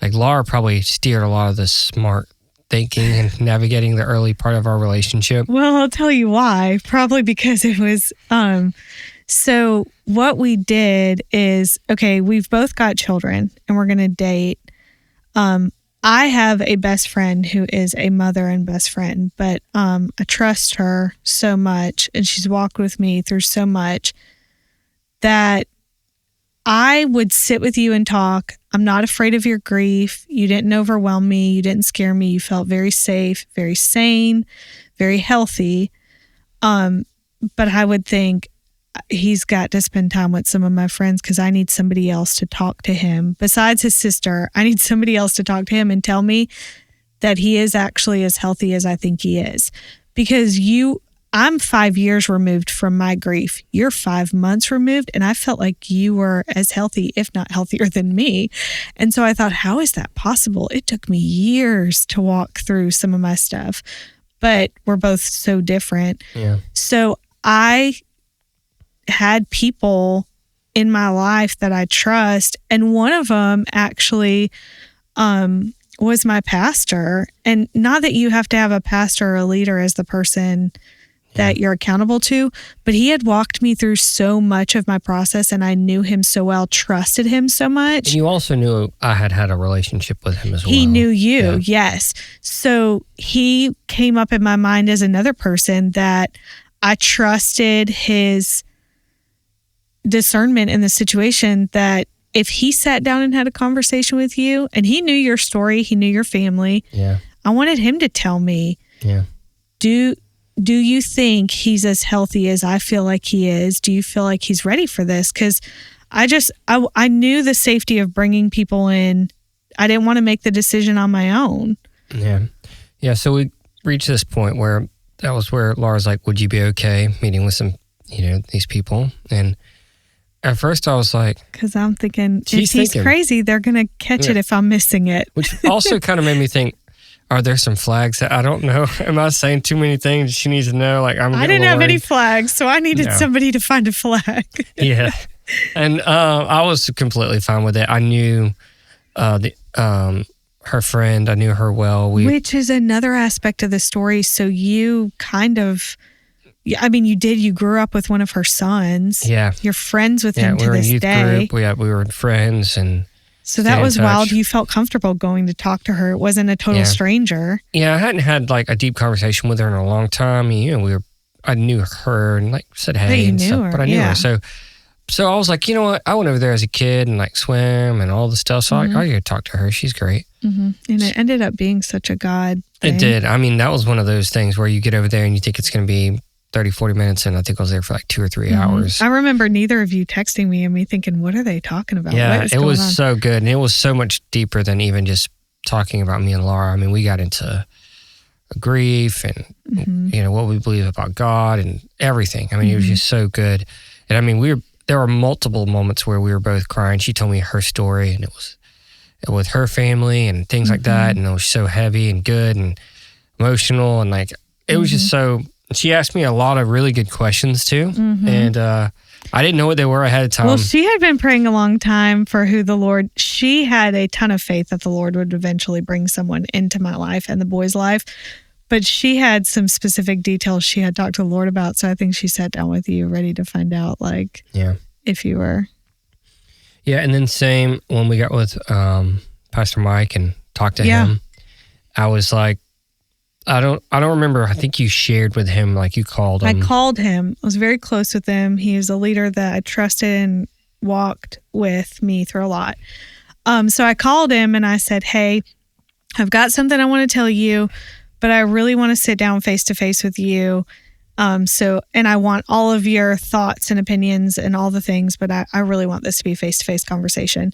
Like Laura probably steered a lot of the smart thinking and navigating the early part of our relationship. Well, I'll tell you why. Probably because it was, so what we did is, okay, we've both got children and we're going to date. I have a best friend who is a mother and best friend, but I trust her so much and she's walked with me through so much that I would sit with you and talk. I'm not afraid of your grief. You didn't overwhelm me. You didn't scare me. You felt very safe, very sane, very healthy. But I would think he's got to spend time with some of my friends because I need somebody else to talk to him. Besides his sister, I need somebody else to talk to him and tell me that he is actually as healthy as I think he is. Because I'm 5 years removed from my grief. You're 5 months removed, and I felt like you were as healthy, if not healthier than me. And so I thought, how is that possible? It took me years to walk through some of my stuff, but we're both so different. Yeah. So I had people in my life that I trust, and one of them actually was my pastor. And not that you have to have a pastor or a leader as the person that you're accountable to, but he had walked me through so much of my process and I knew him so well, trusted him so much. And you also knew I had a relationship with him as well. He knew you, yes. So he came up in my mind as another person that I trusted his discernment in the situation, that if he sat down and had a conversation with you and he knew your story, he knew your family, I wanted him to tell me, do you think he's as healthy as I feel like he is? Do you feel like he's ready for this? Because I knew the safety of bringing people in. I didn't want to make the decision on my own. Yeah. So we reached this point where that was where Laura's like, would you be okay meeting with some, these people? And at first I was like, because I'm thinking, if he's crazy, they're going to catch it if I'm missing it. Which also kind of made me think, are there some flags that I don't know? Am I saying too many things she needs to know? Like I didn't have any flags, so I needed somebody to find a flag. Yeah. And I was completely fine with it. I knew her friend. I knew her well. Which is another aspect of the story. So you kind of, you grew up with one of her sons. Yeah. You're friends with him to this day. We were in youth group. We were friends and so that was wild. You felt comfortable going to talk to her. It wasn't a total stranger. Yeah, I hadn't had like a deep conversation with her in a long time. I knew her and like said hey and stuff, but I knew her. So I was like, you know what? I went over there as a kid and like swim and all the stuff. So I got to talk to her. She's great. Mm-hmm. And it ended up being such a God thing. It did. That was one of those things where you get over there and you think it's going to be 30, 40 minutes, and I think I was there for like 2 or 3 hours. I remember neither of you texting me and me thinking, what are they talking about? Yeah, it was so good. And it was so much deeper than even just talking about me and Laura. We got into grief and, what we believe about God and everything. It was just so good. And there were multiple moments where we were both crying. She told me her story and it was with her family and things like that. And it was so heavy and good and emotional. And like, it was just so... She asked me a lot of really good questions too, and I didn't know what they were ahead of time. Well, she had been praying a long time for she had a ton of faith that the Lord would eventually bring someone into my life and the boy's life, but she had some specific details she had talked to the Lord about, so I think she sat down with you ready to find out, if you were. Yeah, and then same when we got with Pastor Mike and talked to him, I was like, I don't remember. I think you shared with him, like you called him. I called him. I was very close with him. He was a leader that I trusted and walked with me through a lot. So I called him and I said, hey, I've got something I want to tell you, but I really want to sit down face to face with you. And I want all of your thoughts and opinions and all the things, but I really want this to be a face-to-face conversation.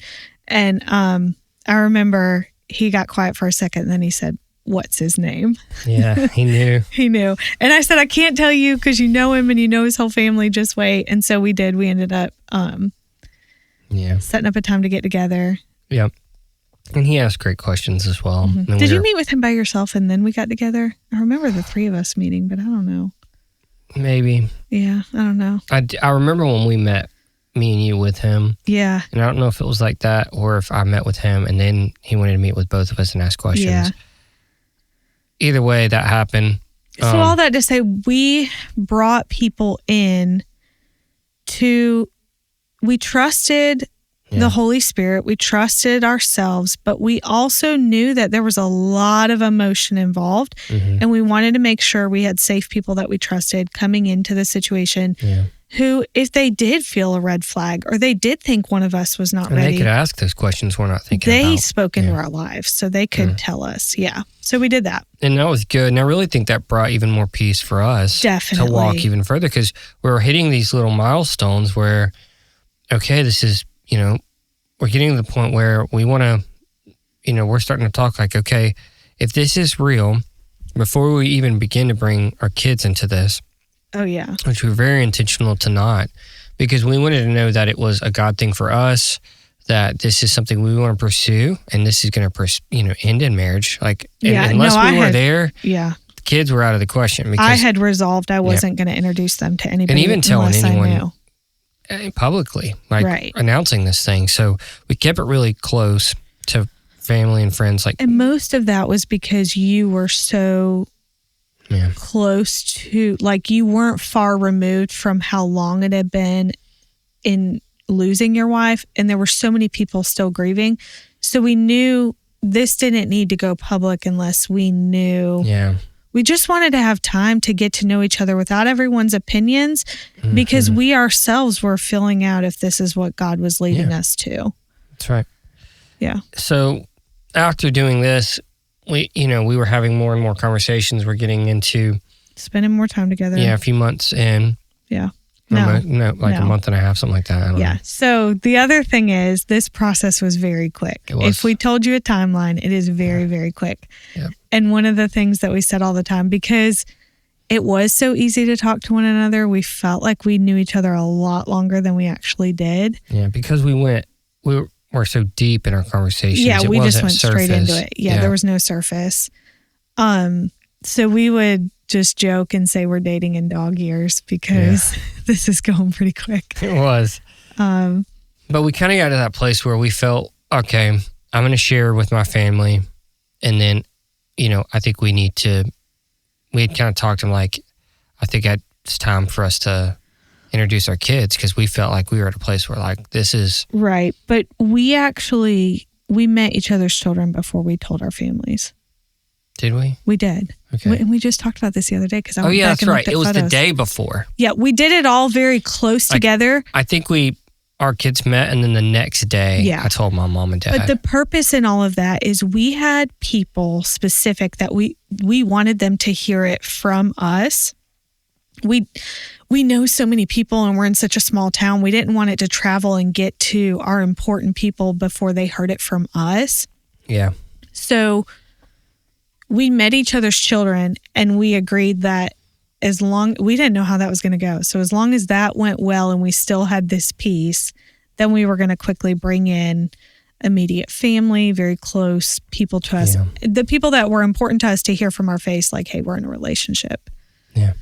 And I remember he got quiet for a second and then he said, what's his name? Yeah, he knew. He knew. And I said, I can't tell you because you know him and you know his whole family. Just wait. And so we did. We ended up setting up a time to get together. Yeah. And he asked great questions as well. Mm-hmm. Did you meet with him by yourself and then we got together? I remember the three of us meeting, but I don't know. Maybe. Yeah, I don't know. I remember when we met me and you with him. Yeah. And I don't know if it was like that or if I met with him and then he wanted to meet with both of us and ask questions. Yeah. Either way, that happened. So all that to say, we brought people in we trusted the Holy Spirit, we trusted ourselves, but we also knew that there was a lot of emotion involved, and we wanted to make sure we had safe people that we trusted coming into the situation who, if they did feel a red flag or they did think one of us was not ready, they could ask those questions we're not thinking about. They spoke into our lives, so they could tell us. Yeah. So we did that. And that was good. And I really think that brought even more peace for us Definitely. to walk even further, because we were hitting these little milestones where, okay, this is, we're getting to the point where we want to, we're starting to talk like, okay, if this is real, before we even begin to bring our kids into this, oh yeah, which we're very intentional to not, because we wanted to know that it was a God thing for us, that this is something we want to pursue, and this is going to, end in marriage. Like, unless we were there, the kids were out of the question. Because I had resolved I wasn't going to introduce them to anybody, and even telling anyone I publicly, like announcing this thing. So we kept it really close to family and friends. And most of that was because you were so close to, like, you weren't far removed from how long it had been in losing your wife, and there were so many people still grieving. So we knew this didn't need to go public unless we knew. Yeah. We just wanted to have time to get to know each other without everyone's opinions, because we ourselves were filling out if this is what God was leading us to. That's right. Yeah. So after doing this, we were having more and more conversations. We're getting into spending more time together. Yeah, a few months in. Yeah. A month and a half, something like that. I don't know. So the other thing is, this process was very quick. It was. If we told you a timeline, it is very, very quick. Yeah. And one of the things that we said all the time, because it was so easy to talk to one another, we felt like we knew each other a lot longer than we actually did. Yeah, because we were so deep in our conversations. Yeah, we just went surface. straight into it. Yeah, there was no surface. So we would just joke and say we're dating in dog years, because this is going pretty quick. It was. But we kind of got to that place where we felt, okay, I'm going to share with my family. And then, I think we had kind of talked to them like, I think it's time for us to introduce our kids, because we felt like we were at a place where, like, this is. Right. But we met each other's children before we told our families. Did we? We did. Okay. And we just talked about this the other day, because I went back that's and right. looked at It was photos. the day before. Yeah, we did it all very close together. I think our kids met, and then the next day I told my mom and dad. But the purpose in all of that is we had people specific that we wanted them to hear it from us. We know so many people, and we're in such a small town. We didn't want it to travel and get to our important people before they heard it from us. Yeah. So we met each other's children, and we agreed that we didn't know how that was going to go. So as long as that went well and we still had this peace, then we were going to quickly bring in immediate family, very close people to us. Yeah. The people that were important to us to hear from our face, like, hey, we're in a relationship. Yeah.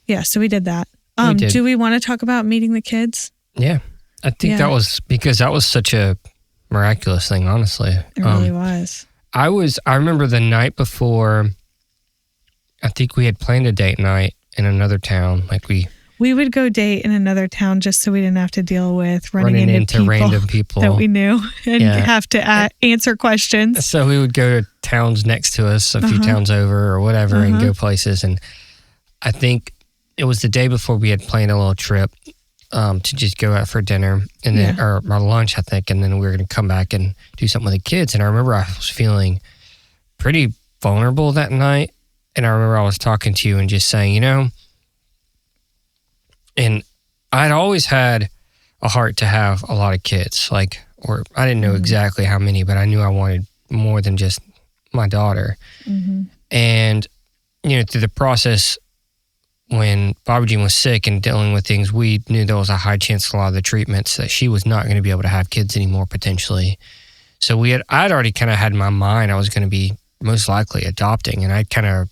Yeah, so we did that. We did. Do we want to talk about meeting the kids? Yeah. I think that was because that was such a miraculous thing, honestly. It really was. I remember the night before, I think we had planned a date night in another town. Like we would go date in another town just so we didn't have to deal with running into random people that we knew and have to answer questions. So we would go to towns next to us, a few towns over or whatever, and go places. And I think it was the day before we had planned a little trip to just go out for dinner and then or lunch, I think, and then we were going to come back and do something with the kids. And I remember I was feeling pretty vulnerable that night. And I remember I was talking to you and just saying, and I'd always had a heart to have a lot of kids, or I didn't know exactly how many, but I knew I wanted more than just my daughter. Mm-hmm. And, through the process, when Bobby Jean was sick and dealing with things, we knew there was a high chance a lot of the treatments that she was not going to be able to have kids anymore, potentially. So I'd already kind of had in my mind I was going to be most likely adopting, and I kind of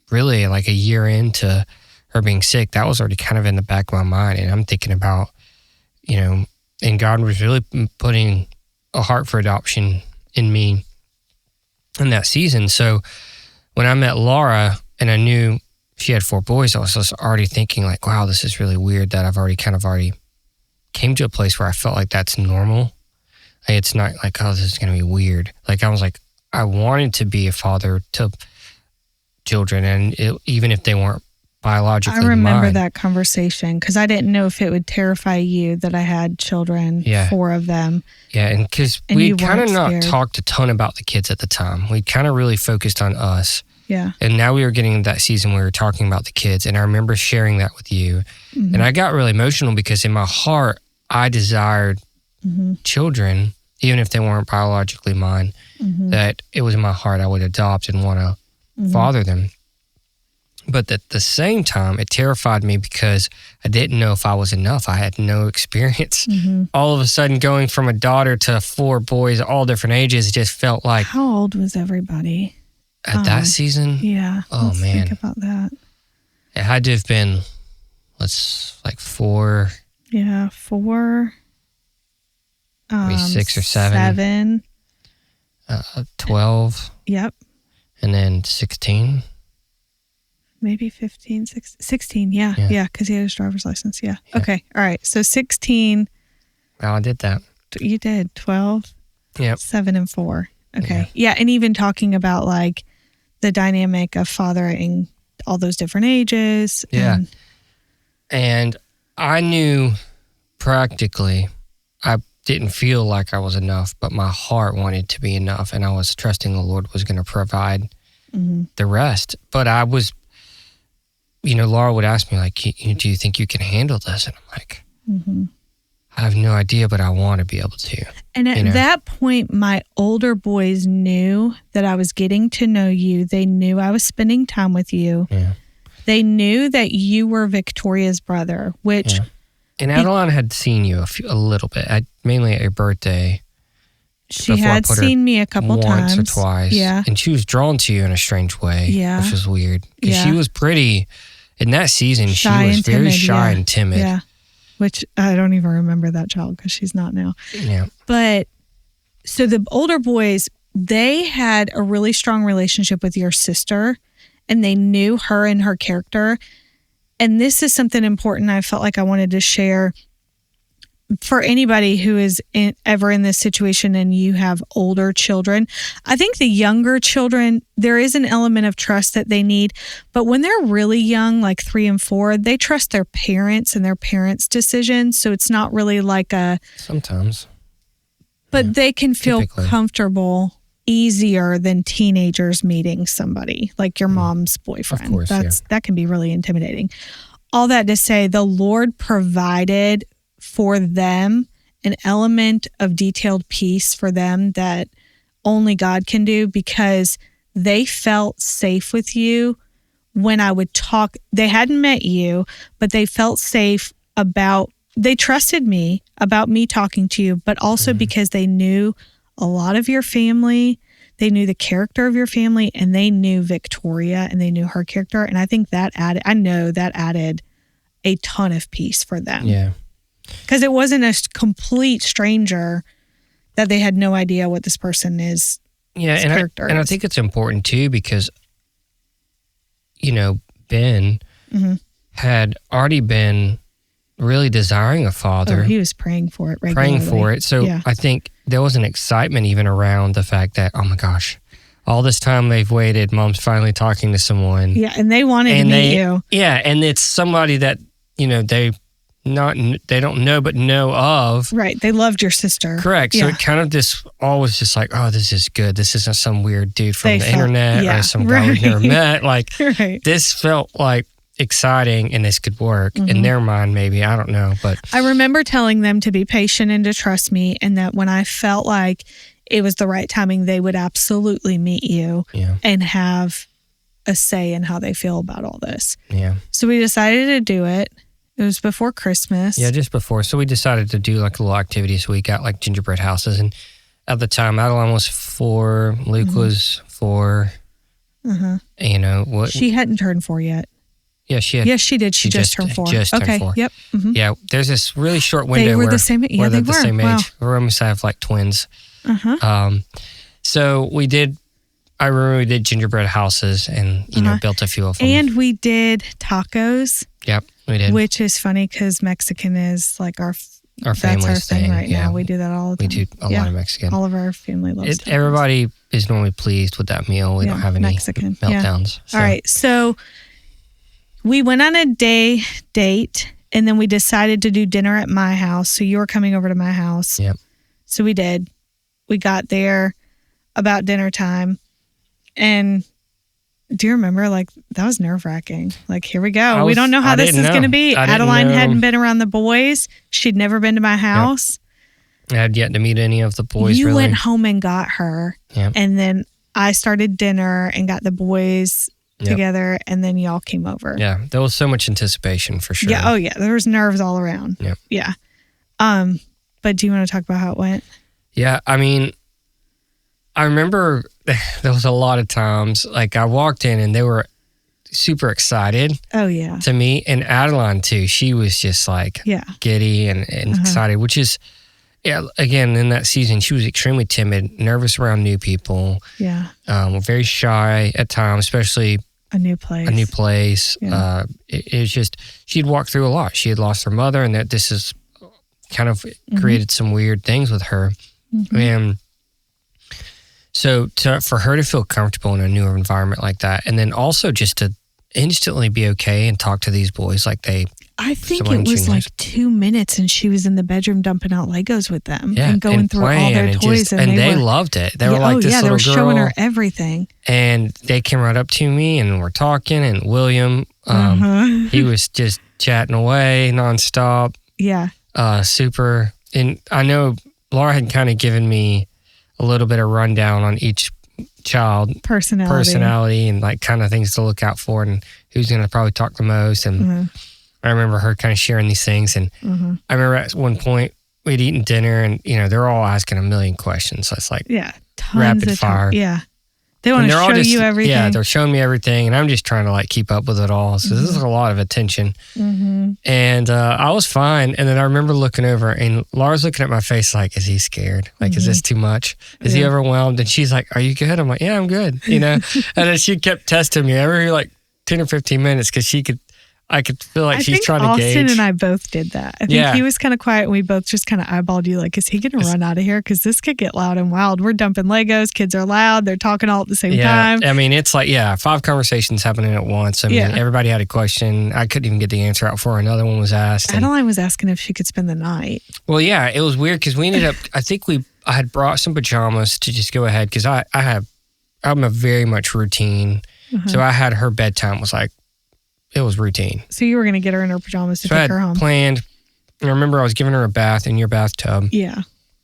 really, like a year into her being sick, that was already kind of in the back of my mind. And I'm thinking about, and God was really putting a heart for adoption in me in that season. So when I met Laura and I knew she had 4 boys, I was just already thinking like, wow, this is really weird that I've already came to a place where I felt like that's normal. Like, it's not like, oh, this is going to be weird. Like I was like, I wanted to be a father to children, and even if they weren't biologically I remember mine. that conversation because I didn't know if it would terrify you that I had children, 4 of them. Yeah, and because And we you kind of weren't not scared. talked a ton about the kids at the time. We kind of really focused on us. Yeah. And now we were getting into that season where we were talking about the kids. And I remember sharing that with you. Mhm. And I got really emotional because in my heart, I desired children, even if they weren't biologically mine, that it was in my heart I would adopt and want to father them. But at the same time, it terrified me because I didn't know if I was enough. I had no experience. All of a sudden, going from a daughter to 4 boys, all different ages, just felt like How old was everybody? at that season. Yeah. Oh, let's man. Think about that. It had to have been, 4, Yeah, 4. maybe 6 or 7. 12, Yep. and then 16. Maybe 15, 16. Yeah, because he had his driver's license. Yeah. Okay. All right. So 16, Wow, I did that. you did 12, Yep. 7 and 4. Okay. Yeah. And even talking about like the dynamic of fathering all those different ages. Yeah. And I knew practically I didn't feel like I was enough, but my heart wanted to be enough. And I was trusting the Lord was going to provide the rest. But I was, Laura would ask me, like, do you think you can handle this? And I'm like, I have no idea, but I want to be able to. And at that point, my older boys knew that I was getting to know you. They knew I was spending time with you. Yeah. They knew that you were Victoria's brother, which... Yeah. And Adeline had seen you a little bit, mainly at your birthday. She had seen me a couple times. Once or twice. Yeah. And she was drawn to you in a strange way. Yeah. Which was weird. Because she was pretty, in that season, Shy she was and very timid, shy and timid. Yeah. Which I don't even remember that child because she's not now. Yeah. But so the older boys, they had a really strong relationship with your sister and they knew her and her character. And this is something important I felt like I wanted to share for anybody who is ever in this situation and you have older children. I think the younger children, there is an element of trust that they need. But when they're really young, like 3 and 4, they trust their parents and their parents' decisions. So it's not really like Sometimes. But they can feel typically comfortable easier than teenagers meeting somebody like your mom's boyfriend. Of course, That can be really intimidating. All that to say, the Lord provided for them an element of detailed peace for them that only God can do because they felt safe with you when I would talk. They hadn't met you, but they felt safe they trusted me about me talking to you, but also because they knew a lot of your family. They knew the character of your family and they knew Victoria and they knew her character. And I think that added a ton of peace for them. Yeah. Because it wasn't a complete stranger that they had no idea what this person is. Yeah. And I think it's important too because, Ben had already been really desiring a father. Oh, he was praying for it regularly. So I think there was an excitement even around the fact that, oh my gosh, all this time they've waited, mom's finally talking to someone. Yeah, and they wanted to meet you. Yeah, and it's somebody that, they don't know but know of. Right, they loved your sister. Correct. So it kind of just always just like, oh, this is good. This isn't some weird dude from the internet or some guy we've never met. Like, this felt like exciting and this could work in their mind, maybe. I don't know. But I remember telling them to be patient and to trust me, and that when I felt like it was the right timing, they would absolutely meet you and have a say in how they feel about all this. Yeah. So we decided to do it. It was before Christmas. Yeah, just before. So we decided to do like a little activity. So we got like gingerbread houses. And at the time, Adeline was 4, Luke was 4. She hadn't turned 4 yet. Yeah, she had. Yes, she did. She just turned 4. Just turned 4. Yep. Mm-hmm. Yeah, there's this really short window They were where the same. Yeah, they're they the were. same Wow. age. We almost have like twins. Uh-huh. So we did. I remember we did gingerbread houses and built a few of them. And we did tacos. Yep, we did. Which is funny because Mexican is like our family's that's our thing right yeah. now. We do that all the time. We do a lot of Mexican. All of our family loves tacos. Everybody is normally pleased with that meal. We don't have any Mexican meltdowns. Yeah. So. All right, so we went on a date, and then we decided to do dinner at my house. So you were coming over to my house. Yep. So we did. We got there about dinner time, and do you remember, like, that was nerve-wracking. Like, here we go. We don't know how this is going to be. Adeline hadn't been around the boys. She'd never been to my house. Yep. I had yet to meet any of the boys, You really. went home and got her. Yep. And then I started dinner and got the boys together, and then y'all came over. Yeah, there was so much anticipation for sure. Yeah, oh yeah, there was nerves all around. Yep. Yeah. But do you want to talk about how it went? Yeah, I mean, I remember there was a lot of times, like I walked in and they were super excited Oh yeah. to meet, and Adeline too. She was just like giddy and excited, which is, again, in that season, she was extremely timid, nervous around new people. Yeah. Very shy at times, especially a new place. Yeah. It was just, she'd walked through a lot. She had lost her mother, and that this has kind of created some weird things with her. Mm-hmm. And so for her to feel comfortable in a new environment like that, and then also just to instantly be okay and talk to these boys like I think it was like 2 minutes, and she was in the bedroom dumping out Legos with them and going through all their toys. And they loved it. They were like this little girl. They were showing her everything. And they came right up to me and were talking, and William, he was just chatting away nonstop. Yeah. Super. And I know Laura had kind of given me a little bit of rundown on each child personality and like kind of things to look out for and who's going to probably talk the most. And I remember her kind of sharing these things. And I remember at one point we'd eaten dinner, and they're all asking a million questions. So it's like rapid fire. Yeah. They want to show you everything. Yeah, they're showing me everything, and I'm just trying to like keep up with it all. So this is a lot of attention. And I was fine. And then I remember looking over, and Laura's looking at my face like, is he scared? Like, is this too much? Is he overwhelmed? And she's like, are you good? I'm like, yeah, I'm good. And then she kept testing me every like 10 or 15 minutes because I could feel like she's trying to gauge. Austin and I both did that. I think he was kind of quiet, and we both just kind of eyeballed you like, is he going to run out of here? Because this could get loud and wild. We're dumping Legos. Kids are loud. They're talking all at the same time. I mean, it's like, 5 conversations happening at once. I mean, everybody had a question. I couldn't even get the answer out before another one was asked. Adeline was asking if she could spend the night. Well, yeah, it was weird because we ended up, I had brought some pajamas to just go ahead because I'm a very much routine. So I had her bedtime was like, it was routine. So you were going to get her in her pajamas to take her home. Planned. I remember I was giving her a bath in your bathtub. Yeah.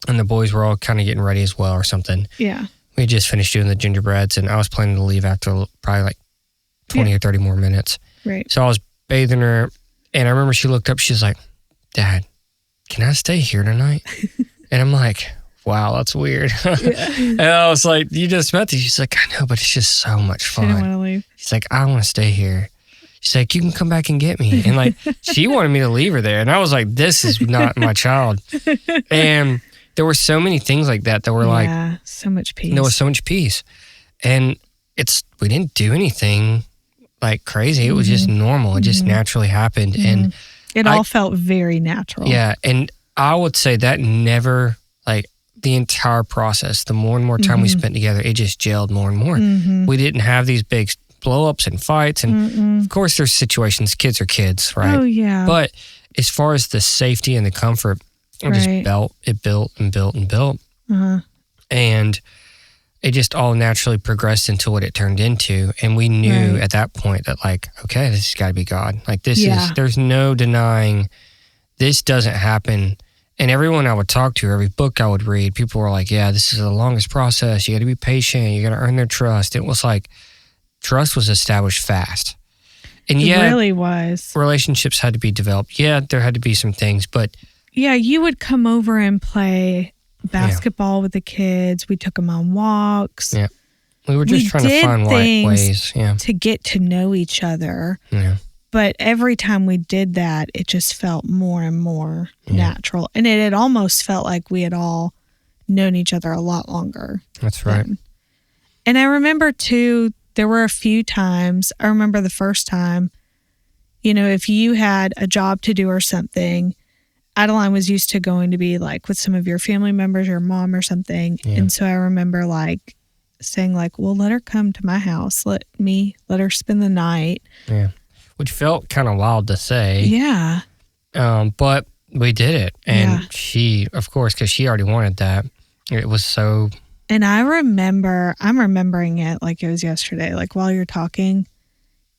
And the boys were all kind of getting ready as well or something. Yeah. We just finished doing the gingerbreads, and I was planning to leave after probably like 20 or 30 more minutes. Right. So I was bathing her, and I remember she looked up. She's like, Dad, can I stay here tonight? And I'm like, wow, that's weird. And I was like, you just met these. She's like, I know, but it's just so much fun. She didn't want to leave. She's like, I want to stay here. She's like, you can come back and get me. And like, she wanted me to leave her there. And I was like, this is not my child. And there were so many things like that were like, so much peace. There was so much peace. And we didn't do anything like crazy. It was just normal. It just naturally happened. And it all felt very natural. Yeah. And I would say that never, like the entire process, the more and more time we spent together, it just gelled more and more. We didn't have these big blow-ups and fights, and of course there's situations, kids are kids, right? Oh yeah. But as far as the safety and the comfort, it just built and built and built. And it just all naturally progressed into what it turned into. And we knew at that point that like, okay, this has got to be God. Like there's no denying this doesn't happen. And everyone I would talk to, every book I would read, people were like, yeah, this is the longest process. You got to be patient. You got to earn their trust. It was like, trust was established fast. And it really was. Relationships had to be developed. Yeah, there had to be some things, but... Yeah, you would come over and play basketball with the kids. We took them on walks. Yeah. We were just trying to find ways to get to know each other. Yeah. But every time we did that, it just felt more and more natural. And it had almost felt like we had all known each other a lot longer. That's right. Then. And I remember too, there were a few times, I remember the first time, you know, if you had a job to do or something, Adeline was used to going to be like with some of your family members, your mom or something. Yeah. And so I remember like saying like, well, let her come to my house. Let her spend the night. Yeah. Which felt kind of wild to say. Yeah. But we did it. And she, of course, because she already wanted that. It was so... And I'm remembering it like it was yesterday, like while you're talking,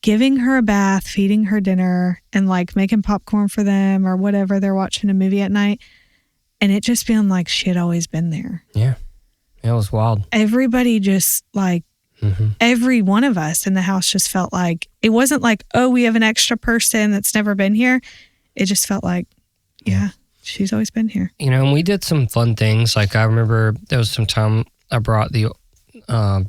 giving her a bath, feeding her dinner, and like making popcorn for them or whatever. They're watching a movie at night. And it just feeling like she had always been there. Yeah. It was wild. Everybody just like, every one of us in the house just felt like, it wasn't like, oh, we have an extra person that's never been here. It just felt like, yeah, she's always been here. You know, and we did some fun things. Like I remember there was some time I brought Ben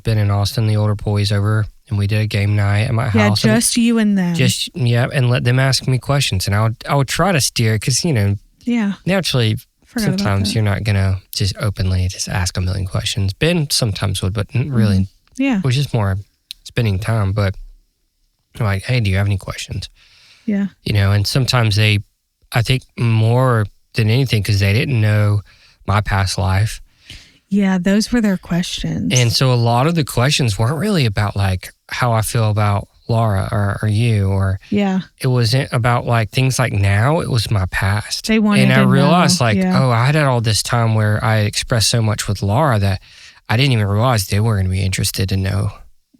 and Austin, the older boys, over, and we did a game night at my house. Yeah, just you and them. And let them ask me questions. And I would try to steer, because, you know, naturally, sometimes you're not going to just openly just ask a million questions. Ben sometimes would, but really, it was just more spending time. But I'm like, hey, do you have any questions? Yeah. You know, and sometimes I think more than anything, because they didn't know my past life. Yeah, those were their questions. And so a lot of the questions weren't really about like how I feel about Laura or you, or it wasn't about like things like now. It was my past. They wanted and I to realized know. like, I had all this time where I expressed so much with Laura that I didn't even realize they were going to be interested to know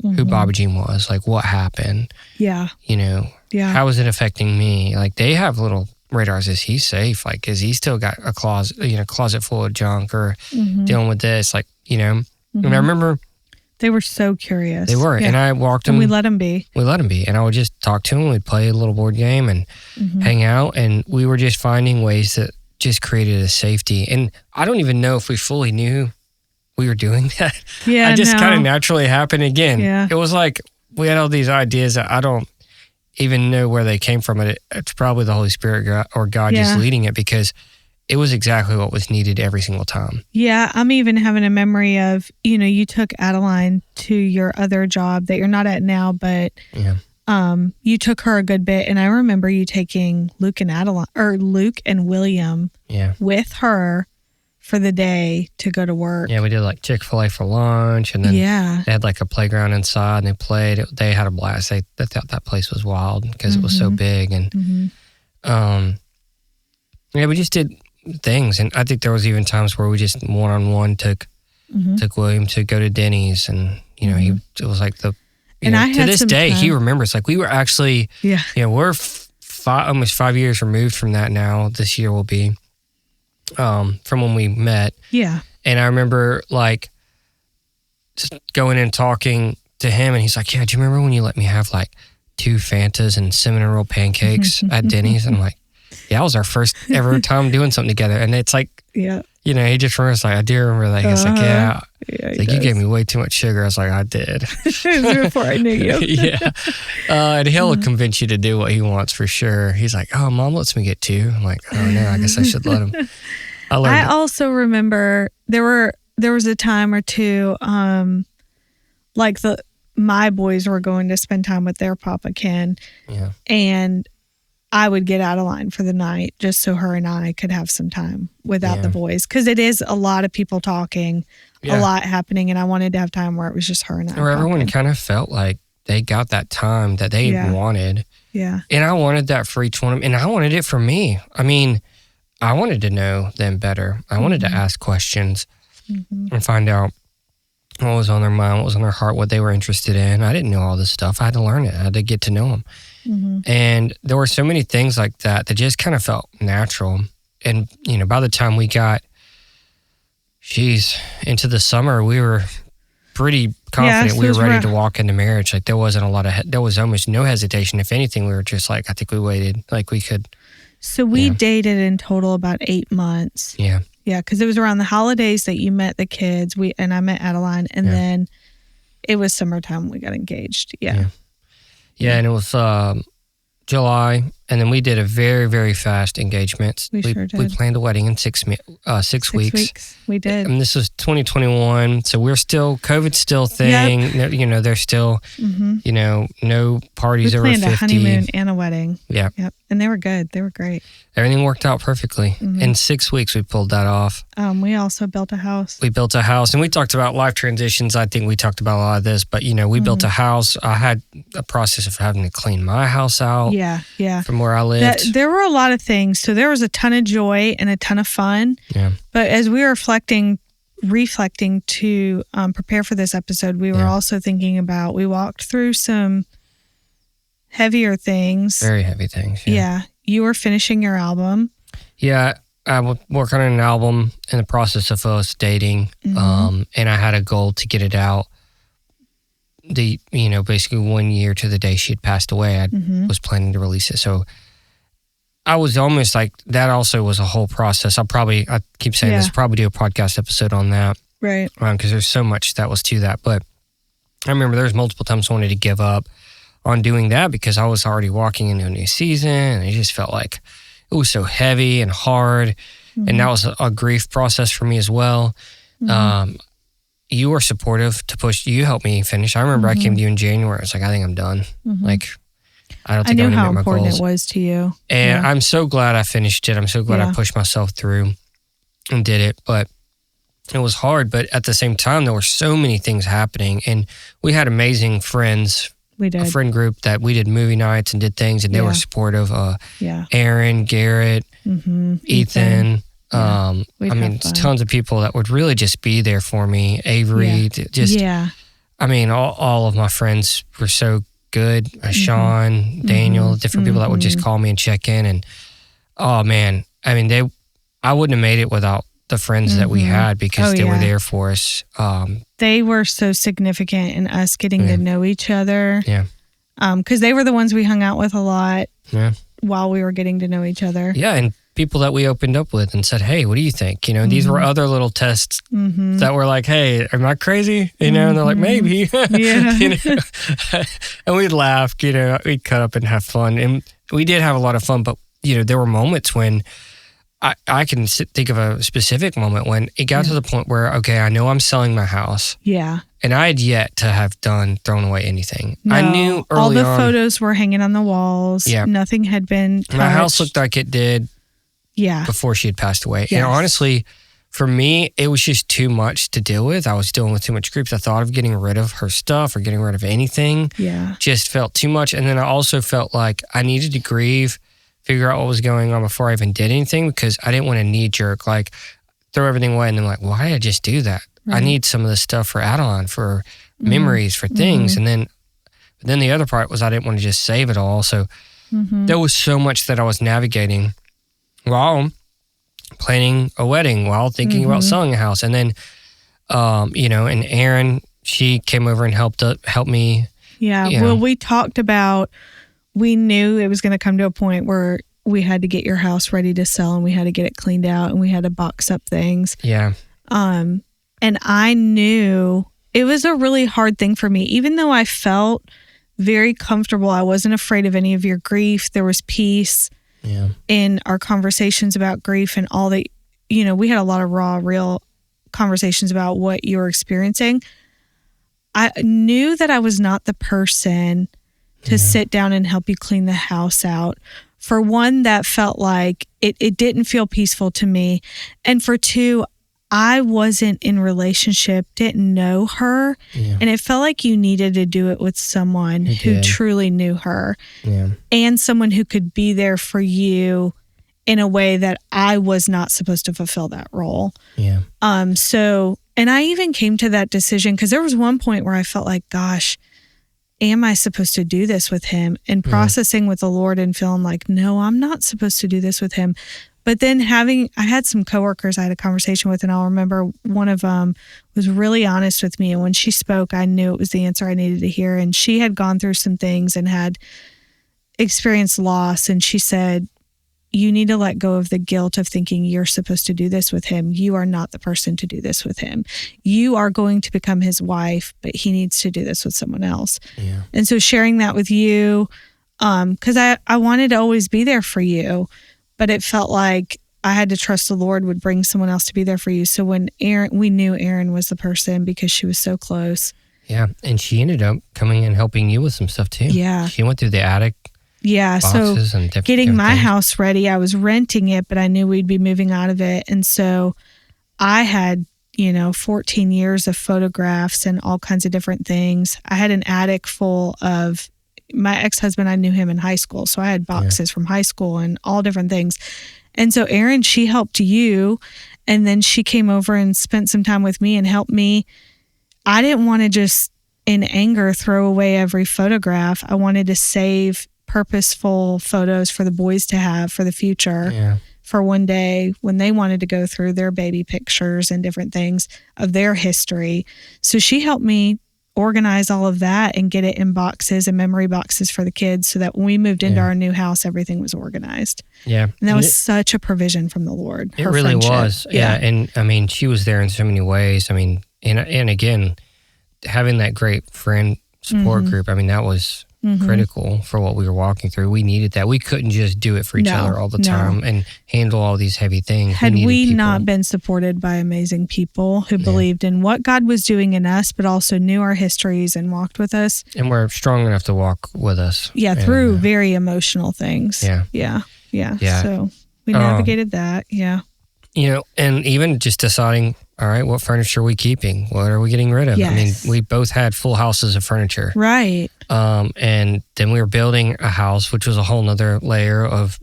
who Baba Jean was, like what happened. Yeah. You know, how is it affecting me? Like they have little radars. Is he safe? Like, is he still got a closet full of junk, or dealing with this? Like, you know, and I remember they were so curious. They were. And I walked them. And we let them be. And I would just talk to them. We'd play a little board game and hang out. And we were just finding ways that just created a safety. And I don't even know if we fully knew we were doing that. Yeah, I just kind of naturally happened again. Yeah. It was like we had all these ideas that I don't even know where they came from. It's probably the Holy Spirit or God just leading it, because it was exactly what was needed every single time. Yeah, I'm even having a memory of, you know, you took Adeline to your other job that you're not at now, but you took her a good bit. And I remember you taking Luke and William with her for the day to go to work. Yeah, we did like Chick-fil-A for lunch, and then they had like a playground inside, and they played. They had a blast. They thought that place was wild because it was so big. And we just did things. And I think there was even times where we just one-on-one took William to go to Denny's, and you know, it was like to this day he remembers. Like we were actually we're almost 5 years removed from that now. This year will be from when we met. Yeah. And I remember like just going in and talking to him, and he's like, yeah, do you remember when you let me have like 2 Fantas and cinnamon roll pancakes at Denny's? And I'm like, yeah, that was our first ever time doing something together. And it's like, you know, he just remembers like, I do remember that. He's like, like, you gave me way too much sugar. I was like, I did. Before I knew you. And he'll convince you to do what he wants for sure. He's like, oh, Mom lets me get 2. I'm like, oh no, I guess I should let him. I also remember there was a time or two, like my boys were going to spend time with their Papa Ken. Yeah. And I would get Adeline for the night just so her and I could have some time without the boys. Because it is a lot of people talking, a lot happening, and I wanted to have time where it was just her and I. Where everyone kind of felt like they got that time that they wanted. Yeah. And I wanted that for each one of them, and I wanted it for me. I mean, I wanted to know them better. I wanted to ask questions and find out what was on their mind, what was on their heart, what they were interested in. I didn't know all this stuff. I had to learn it. I had to get to know them. And there were so many things like that just kind of felt natural. And, you know, by the time we got, into the summer, we were pretty confident we were ready to walk into marriage. Like there wasn't there was almost no hesitation. If anything, we were just like, I think we waited, like we could. So we dated in total about 8 months. Yeah. Yeah, because it was around the holidays that you met the kids. And I met Adeline, and then it was summertime we got engaged. Yeah. Yeah, and it was July, and then we did a very, very fast engagement. We sure did. We planned a wedding in 6 weeks. We did. And this was 2021, so we're still, COVID's still a thing. Yep. You know, there's still, you know, no parties We over 50. planned a honeymoon and a wedding. Yeah. Yep. And they were good. They were great. Everything worked out perfectly. In 6 weeks, we pulled that off. We also built a house. We built a house, and we talked about life transitions. I think we talked about a lot of this, but, you know, we built a house. I had a process of having to clean my house out. Yeah. From where I lived. There were a lot of things. So there was a ton of joy and a ton of fun. Yeah. But as we were reflecting to prepare for this episode, we were also thinking about, we walked through some heavier things. Very heavy things. Yeah. You were finishing your album. Yeah. I was working on an album in the process of us dating. And I had a goal to get it out. Basically 1 year to the day she had passed away, I was planning to release it. So I was almost like, that also was a whole process. I keep saying this, probably do a podcast episode on that. Right. Because there's so much that was to that. But I remember there was multiple times I wanted to give up on doing that because I was already walking into a new season and it just felt like it was so heavy and hard. And that was a grief process for me as well. You were supportive to push. You helped me finish. I remember I came to you in January. I was like, I think I'm done. Like, I don't think I I'm knew going to how meet my important goals. it was to you. And I'm so glad I finished it. I'm so glad I pushed myself through and did it. But it was hard. But at the same time, there were so many things happening. And we had amazing friends. We did. A friend group that we did movie nights and did things. And they were supportive. Aaron, Garrett, Ethan. I mean, tons of people that would really just be there for me. Avery, I mean, all of my friends were so good. Sean, Daniel, different people that would just call me and check in. And, oh man, I mean, I wouldn't have made it without the friends that we had because they were there for us. They were so significant in us getting to know each other. Yeah. Because they were the ones we hung out with a lot Yeah. while we were getting to know each other. Yeah, and people that we opened up with and said, hey, what do you think? You know, these were other little tests that were like, hey, am I crazy? You know, and they're like, maybe. Yeah. You know? And we'd laugh, you know, we'd cut up and have fun. And we did have a lot of fun, but, you know, there were moments when I can think of a specific moment when it got to the point where, okay, I know I'm selling my house. Yeah. And I had yet to have thrown away anything. No, I knew early all the on, photos were hanging on the walls. Yeah. Nothing had been touched. my house looked like it did before she had passed away. Yes. And honestly, for me, it was just too much to deal with. I was dealing with too much grief. The thought of getting rid of her stuff or getting rid of anything just felt too much. And then I also felt like I needed to grieve, figure out what was going on before I even did anything because I didn't want to knee jerk, like throw everything away and then like, why did I just do that? Right. I need some of this stuff for add-on, for memories, for things. And then the other part was I didn't want to just save it all. So there was so much that I was navigating while planning a wedding, while thinking about selling a house. And then, you know, and Erin, she came over and helped me. Yeah. You know. Well, we talked about, we knew it was going to come to a point where we had to get your house ready to sell and we had to get it cleaned out and we had to box up things. Yeah. And I knew it was a really hard thing for me, even though I felt very comfortable. I wasn't afraid of any of your grief. There was peace in our conversations about grief and all that, you know, we had a lot of raw, real conversations about what you were experiencing. I knew that I was not the person to sit down and help you clean the house out. For one, that felt like it didn't feel peaceful to me. And for two, I wasn't in relationship, didn't know her. Yeah. And it felt like you needed to do it with someone who truly knew her and someone who could be there for you in a way that I was not supposed to fulfill that role. Yeah. So, and I even came to that decision because there was one point where I felt like, gosh, am I supposed to do this with him? And processing with the Lord and feeling like, no, I'm not supposed to do this with him. But then I had some coworkers I had a conversation with, and I'll remember one of them was really honest with me. And when she spoke, I knew it was the answer I needed to hear. And she had gone through some things and had experienced loss. And she said, you need to let go of the guilt of thinking you're supposed to do this with him. You are not the person to do this with him. You are going to become his wife, but he needs to do this with someone else. Yeah. And so sharing that with you, Because I wanted to always be there for you, but it felt like I had to trust the Lord would bring someone else to be there for you. So when we knew Erin was the person because she was so close. Yeah, and she ended up coming and helping you with some stuff too. Yeah. She went through the attic. Yeah, so getting my house ready, I was renting it, but I knew we'd be moving out of it. And so I had, 14 years of photographs and all kinds of different things. I had an attic full of my ex-husband. I knew him in high school. So I had boxes from high school and all different things. And so Erin, she helped you. And then she came over and spent some time with me and helped me. I didn't want to just in anger throw away every photograph. I wanted to save purposeful photos for the boys to have for the future, for one day when they wanted to go through their baby pictures and different things of their history. So she helped me organize all of that and get it in boxes and memory boxes for the kids so that when we moved into our new house, everything was organized. Yeah. And that was such a provision from the Lord. It really was. Yeah. And I mean, she was there in so many ways. I mean, and again, having that great friend support group, I mean, that was critical for what we were walking through. We needed that. We couldn't just do it for each other all the time and handle all these heavy things. Had we not been supported by amazing people who believed in what God was doing in us, but also knew our histories and walked with us. And were strong enough to walk with us. Yeah, through very emotional things. Yeah. So we navigated that. Yeah. And even just deciding, all right, what furniture are we keeping? What are we getting rid of? Yes. I mean, we both had full houses of furniture. Right. And then we were building a house, which was a whole nother layer of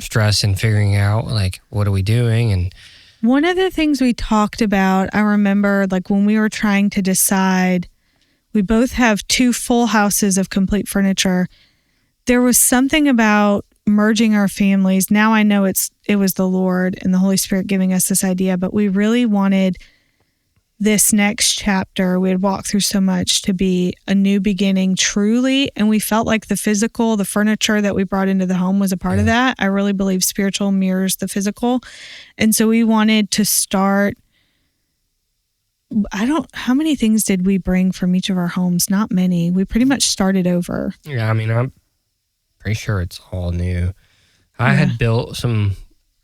stress and figuring out, like, what are we doing? And one of the things we talked about, I remember, like, when we were trying to decide, we both have 2 full houses of complete furniture. There was something about merging our families. Now I know it was the Lord and the Holy Spirit giving us this idea, but we really wanted this next chapter, we had walked through so much, to be a new beginning truly. And we felt like the furniture that we brought into the home was a part of that. I really believe spiritual mirrors the physical. And so we wanted to start, how many things did we bring from each of our homes? Not many. We pretty much started over. Yeah, I mean, I'm pretty sure it's all new. I had built some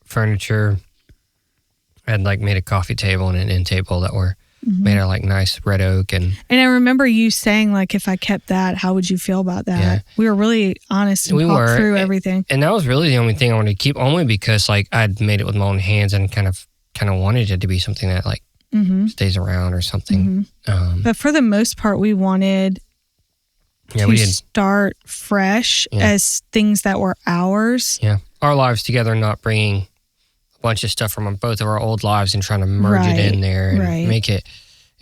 furniture. I had made a coffee table and an end table that were made of nice red oak. And I remember you saying, if I kept that, how would you feel about that? Yeah. We were really honest and talked through everything. And that was really the only thing I wanted to keep, only because I'd made it with my own hands and kind of wanted it to be something that stays around or something. But for the most part, we wanted to start fresh as things that were ours. Yeah. Our lives together, not bringing a bunch of stuff from both of our old lives and trying to merge it in there and make it,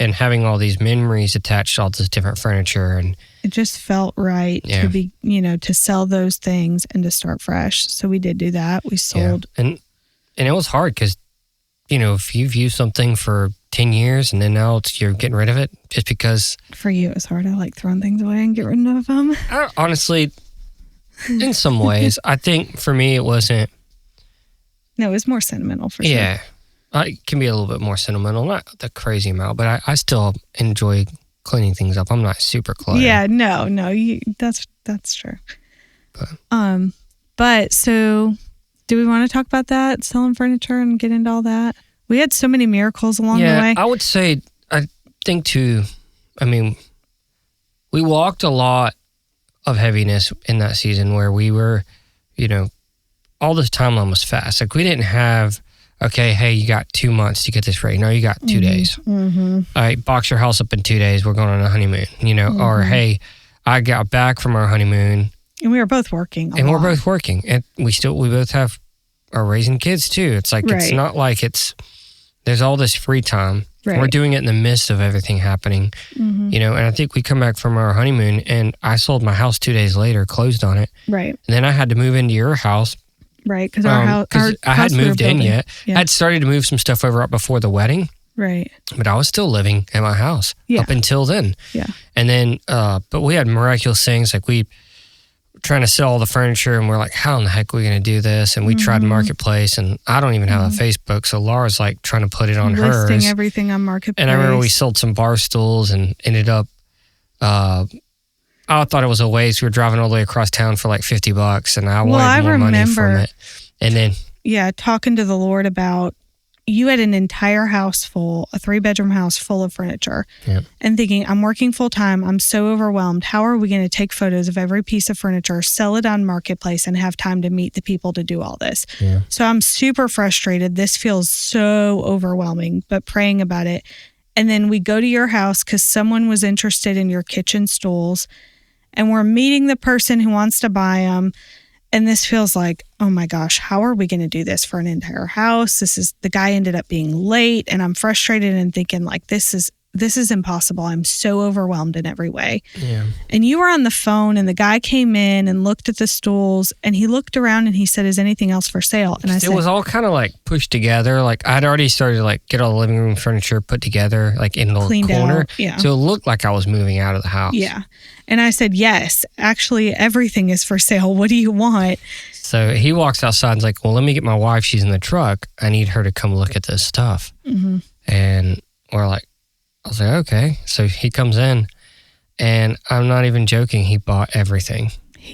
and having all these memories attached to all this different furniture. And it just felt right to be, to sell those things and to start fresh. So we did do that. We sold. Yeah. And it was hard because, if you've used something for 10 years and then now you're getting rid of it just because. For you, it was hard. I like throwing things away and get rid of them. Honestly, in some ways, I think for me it wasn't. No, it was more sentimental for sure. Yeah. It can be a little bit more sentimental, not the crazy amount, but I still enjoy cleaning things up. I'm not super cluttered. Yeah, no, that's true. But so do we want to talk about that, selling furniture and get into all that? We had so many miracles along the way. I would say, I think too, we walked a lot of heaviness in that season where we were, all this timeline was fast. We didn't have, okay, hey, you got 2 months to get this ready. No, you got 2 days. All right, box your house up in 2 days. We're going on a honeymoon, or hey, I got back from our honeymoon. And we were both working. We're both working. And we both are raising kids too. It's it's not like there's all this free time. Right. We're doing it in the midst of everything happening, and I think we come back from our honeymoon and I sold my house 2 days later, closed on it. Right. And then I had to move into your house. Right. Because our house, I hadn't moved in yet. Yeah. I'd started to move some stuff over up before the wedding. Right. But I was still living at my house up until then. Yeah. And then, but we had miraculous things. We trying to sell all the furniture and we're like, how in the heck are we going to do this? And we tried Marketplace, and I don't even have a Facebook. So Laura's trying to put it on hers. Listing everything on Marketplace. And I remember we sold some bar stools and ended up I thought it was a waste. We were driving all the way across town for like $50, and I Well, I wanted more money from remember- it. And then, talking to the Lord about, you had an entire house full, a 3-bedroom house full of furniture, and thinking, I'm working full time. I'm so overwhelmed. How are we going to take photos of every piece of furniture, sell it on Marketplace, and have time to meet the people to do all this? Yeah. So I'm super frustrated. This feels so overwhelming, but praying about it. And then we go to your house because someone was interested in your kitchen stools, and we're meeting the person who wants to buy them. And this feels like, oh my gosh, how are we going to do this for an entire house? The guy ended up being late, and I'm frustrated and thinking like, this is impossible. I'm so overwhelmed in every way. Yeah. And you were on the phone, and the guy came in and looked at the stools, and he looked around and he said, is anything else for sale? And I said, it was all kind of like pushed together. Like I'd already started to like get all the living room furniture put together, like in the Cleaned corner. out, yeah. So it looked like I was moving out of the house. yeah. And I said, yes, actually everything is for sale. What do you want? So he walks outside and's like, well, let me get my wife. She's in the truck. I need her to come look at this stuff. Mm-hmm. And we're like, I was like, okay. So he comes in, and I'm not even joking. He bought everything.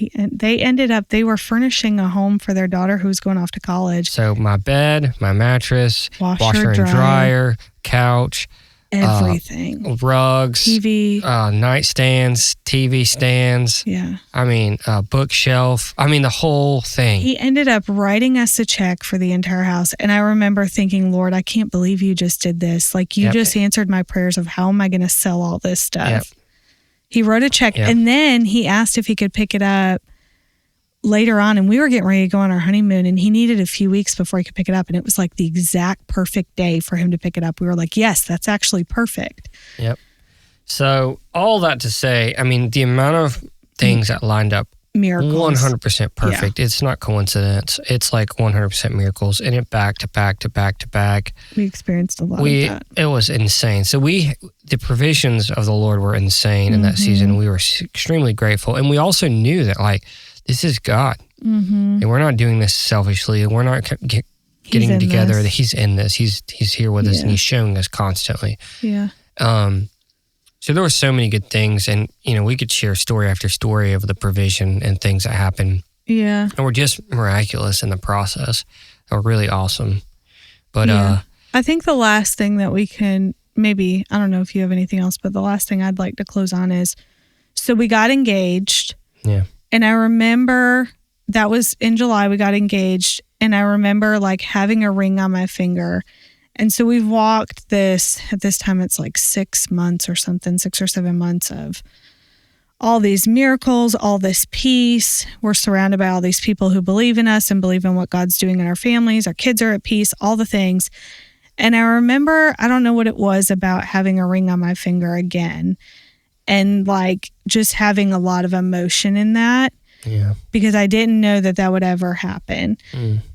They were furnishing a home for their daughter who was going off to college. So my bed, my mattress, Washer, and dryer, couch, everything. rugs, TV. nightstands, TV stands. Yeah. I mean, bookshelf. I mean, the whole thing. He ended up writing us a check for the entire house. And I remember thinking, Lord, I can't believe you just did this. Like, you just answered my prayers of how am I going to sell all this stuff? Yep. He wrote a check, and then he asked if he could pick it up later on. And we were getting ready to go on our honeymoon, and he needed a few weeks before he could pick it up. And it was like the exact perfect day for him to pick it up. We were like, yes, that's actually perfect. Yep. So all that to say, I mean, the amount of things that lined up, Miracles. 100% perfect. Yeah. It's not coincidence. It's like 100% miracles, and it back to back to back to back. We experienced a lot of that. It was insane. So the provisions of the Lord were insane in that season. We were extremely grateful. And we also knew that like, this is God. And we're not doing this selfishly. And we're not getting together. That He's in this. He's here with us, and He's showing us constantly. Yeah. So there were so many good things, and we could share story after story of the provision and things that happened. Yeah. And were just miraculous in the process. They were really awesome. But I think the last thing that we can maybe, I don't know if you have anything else, but the last thing I'd like to close on is, so we got engaged. Yeah. And I remember that was in July, we got engaged. And I remember like having a ring on my finger. And so we've walked at this time, it's like 6 months or something, 6 or 7 months of all these miracles, all this peace. We're surrounded by all these people who believe in us and believe in what God's doing in our families. Our kids are at peace, all the things. And I remember, I don't know what it was about having a ring on my finger again. And like just having a lot of emotion in that. Yeah. Because I didn't know that would ever happen.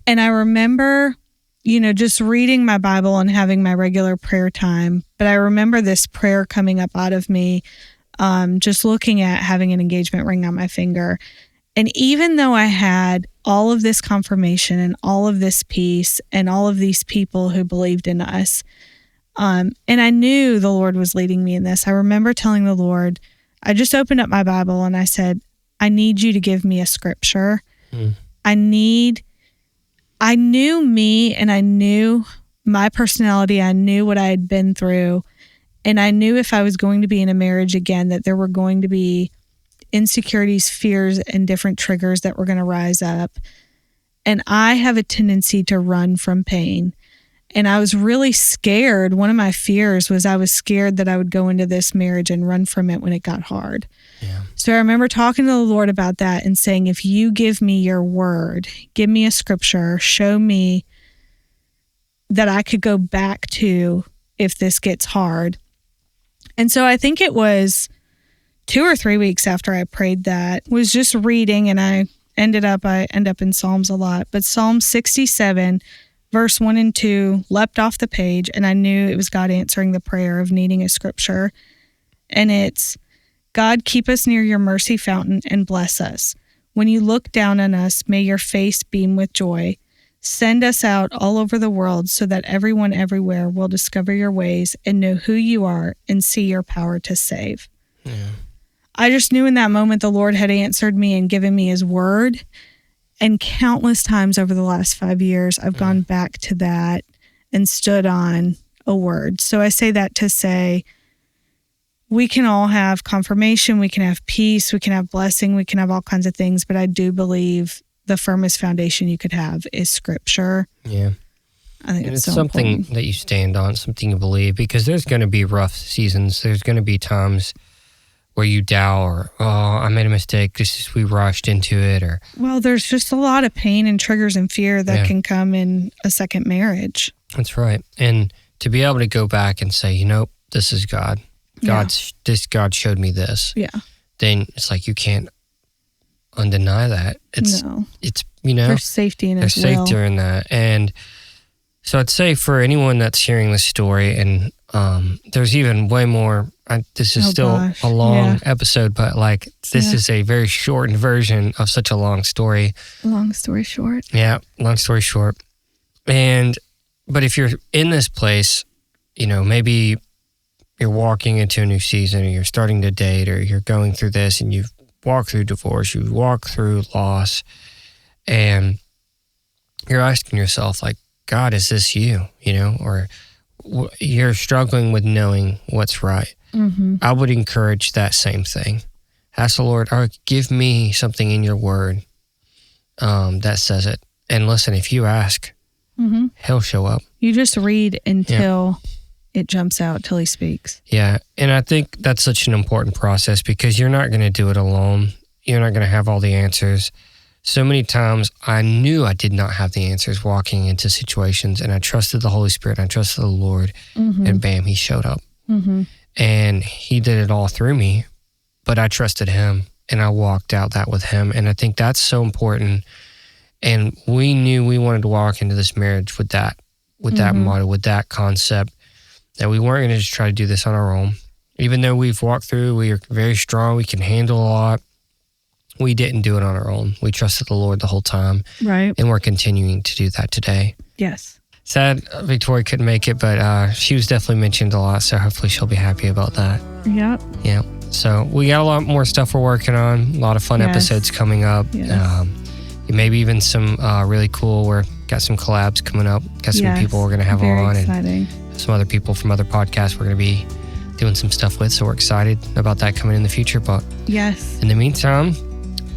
And I remember, just reading my Bible and having my regular prayer time. But I remember this prayer coming up out of me, just looking at having an engagement ring on my finger. And even though I had all of this confirmation and all of this peace and all of these people who believed in us, and I knew the Lord was leading me in this, I remember telling the Lord, I just opened up my Bible and I said, I need you to give me a scripture. I knew me, and I knew my personality. I knew what I had been through. And I knew if I was going to be in a marriage again, that there were going to be insecurities, fears, and different triggers that were going to rise up. And I have a tendency to run from pain. And I was really scared. One of my fears was I was scared that I would go into this marriage and run from it when it got hard. Yeah. So I remember talking to the Lord about that and saying, if you give me your word, give me a scripture, show me that I could go back to if this gets hard. And so I think it was 2 or 3 weeks after I prayed that, was just reading, and I end up in Psalms a lot, but Psalm 67, verse 1 and 2 leapt off the page, and I knew it was God answering the prayer of needing a scripture. And it's, God, keep us near your mercy fountain and bless us. When you look down on us, may your face beam with joy. Send us out all over the world so that everyone everywhere will discover your ways and know who you are and see your power to save. Yeah. I just knew in that moment the Lord had answered me and given me his word. And countless times over the last 5 years, I've gone back to that and stood on a word. So I say that to say, we can all have confirmation, we can have peace, we can have blessing, we can have all kinds of things, but I do believe the firmest foundation you could have is Scripture. Yeah. I think And it's it's so something important. that you stand on, something you believe, because there's going to be rough seasons. There's going to be times where you doubt or, oh, I made a mistake. We rushed into it. Or Well, there's just a lot of pain and triggers and fear that can come in a second marriage. That's right. And to be able to go back and say, this is God. God showed me this. Yeah. Then it's like you can't undeny that. It's There's safety in his will. There's safety in that. And so I'd say for anyone that's hearing this story, and there's even way more. This is a long episode, but this is a very shortened version of such a long story. Long story short. Yeah, long story short. But if you're in this place, maybe you're walking into a new season, or you're starting to date, or you're going through this, and you've walked through divorce, you've walked through loss, and you're asking yourself, God, is this you? Or you're struggling with knowing what's right. Mm-hmm. I would encourage that same thing. Ask the Lord, give me something in your word that says it. And listen, if you ask, he'll show up. You just read until it jumps out, till he speaks. Yeah. And I think that's such an important process, because you're not going to do it alone. You're not going to have all the answers. So many times I knew I did not have the answers walking into situations, and I trusted the Holy Spirit, and I trusted the Lord, and bam, he showed up. Mm-hmm. And he did it all through me, but I trusted him, and I walked out that with him. And I think that's so important. And we knew we wanted to walk into this marriage with that motto, with that concept, that we weren't going to just try to do this on our own. Even though we've walked through, we are very strong, we can handle a lot. We didn't do it on our own. We trusted the Lord the whole time. Right. And we're continuing to do that today. Yes. Sad Victoria couldn't make it, but she was definitely mentioned a lot, so hopefully she'll be happy about that. Yep. Yeah. So we got a lot more stuff we're working on, a lot of fun episodes coming up. Yes. Maybe even some really cool, we're got some collabs coming up, got some people we're going to have on. Exciting. And some other people from other podcasts we're going to be doing some stuff with, so we're excited about that coming in the future. But in the meantime,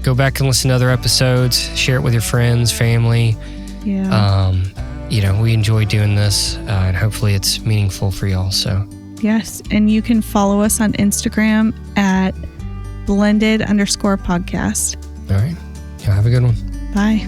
go back and listen to other episodes, share it with your friends, family. Yeah. We enjoy doing this, and hopefully it's meaningful for y'all. So yes. And you can follow us on Instagram at blended_podcast. All right. Y'all have a good one. Bye.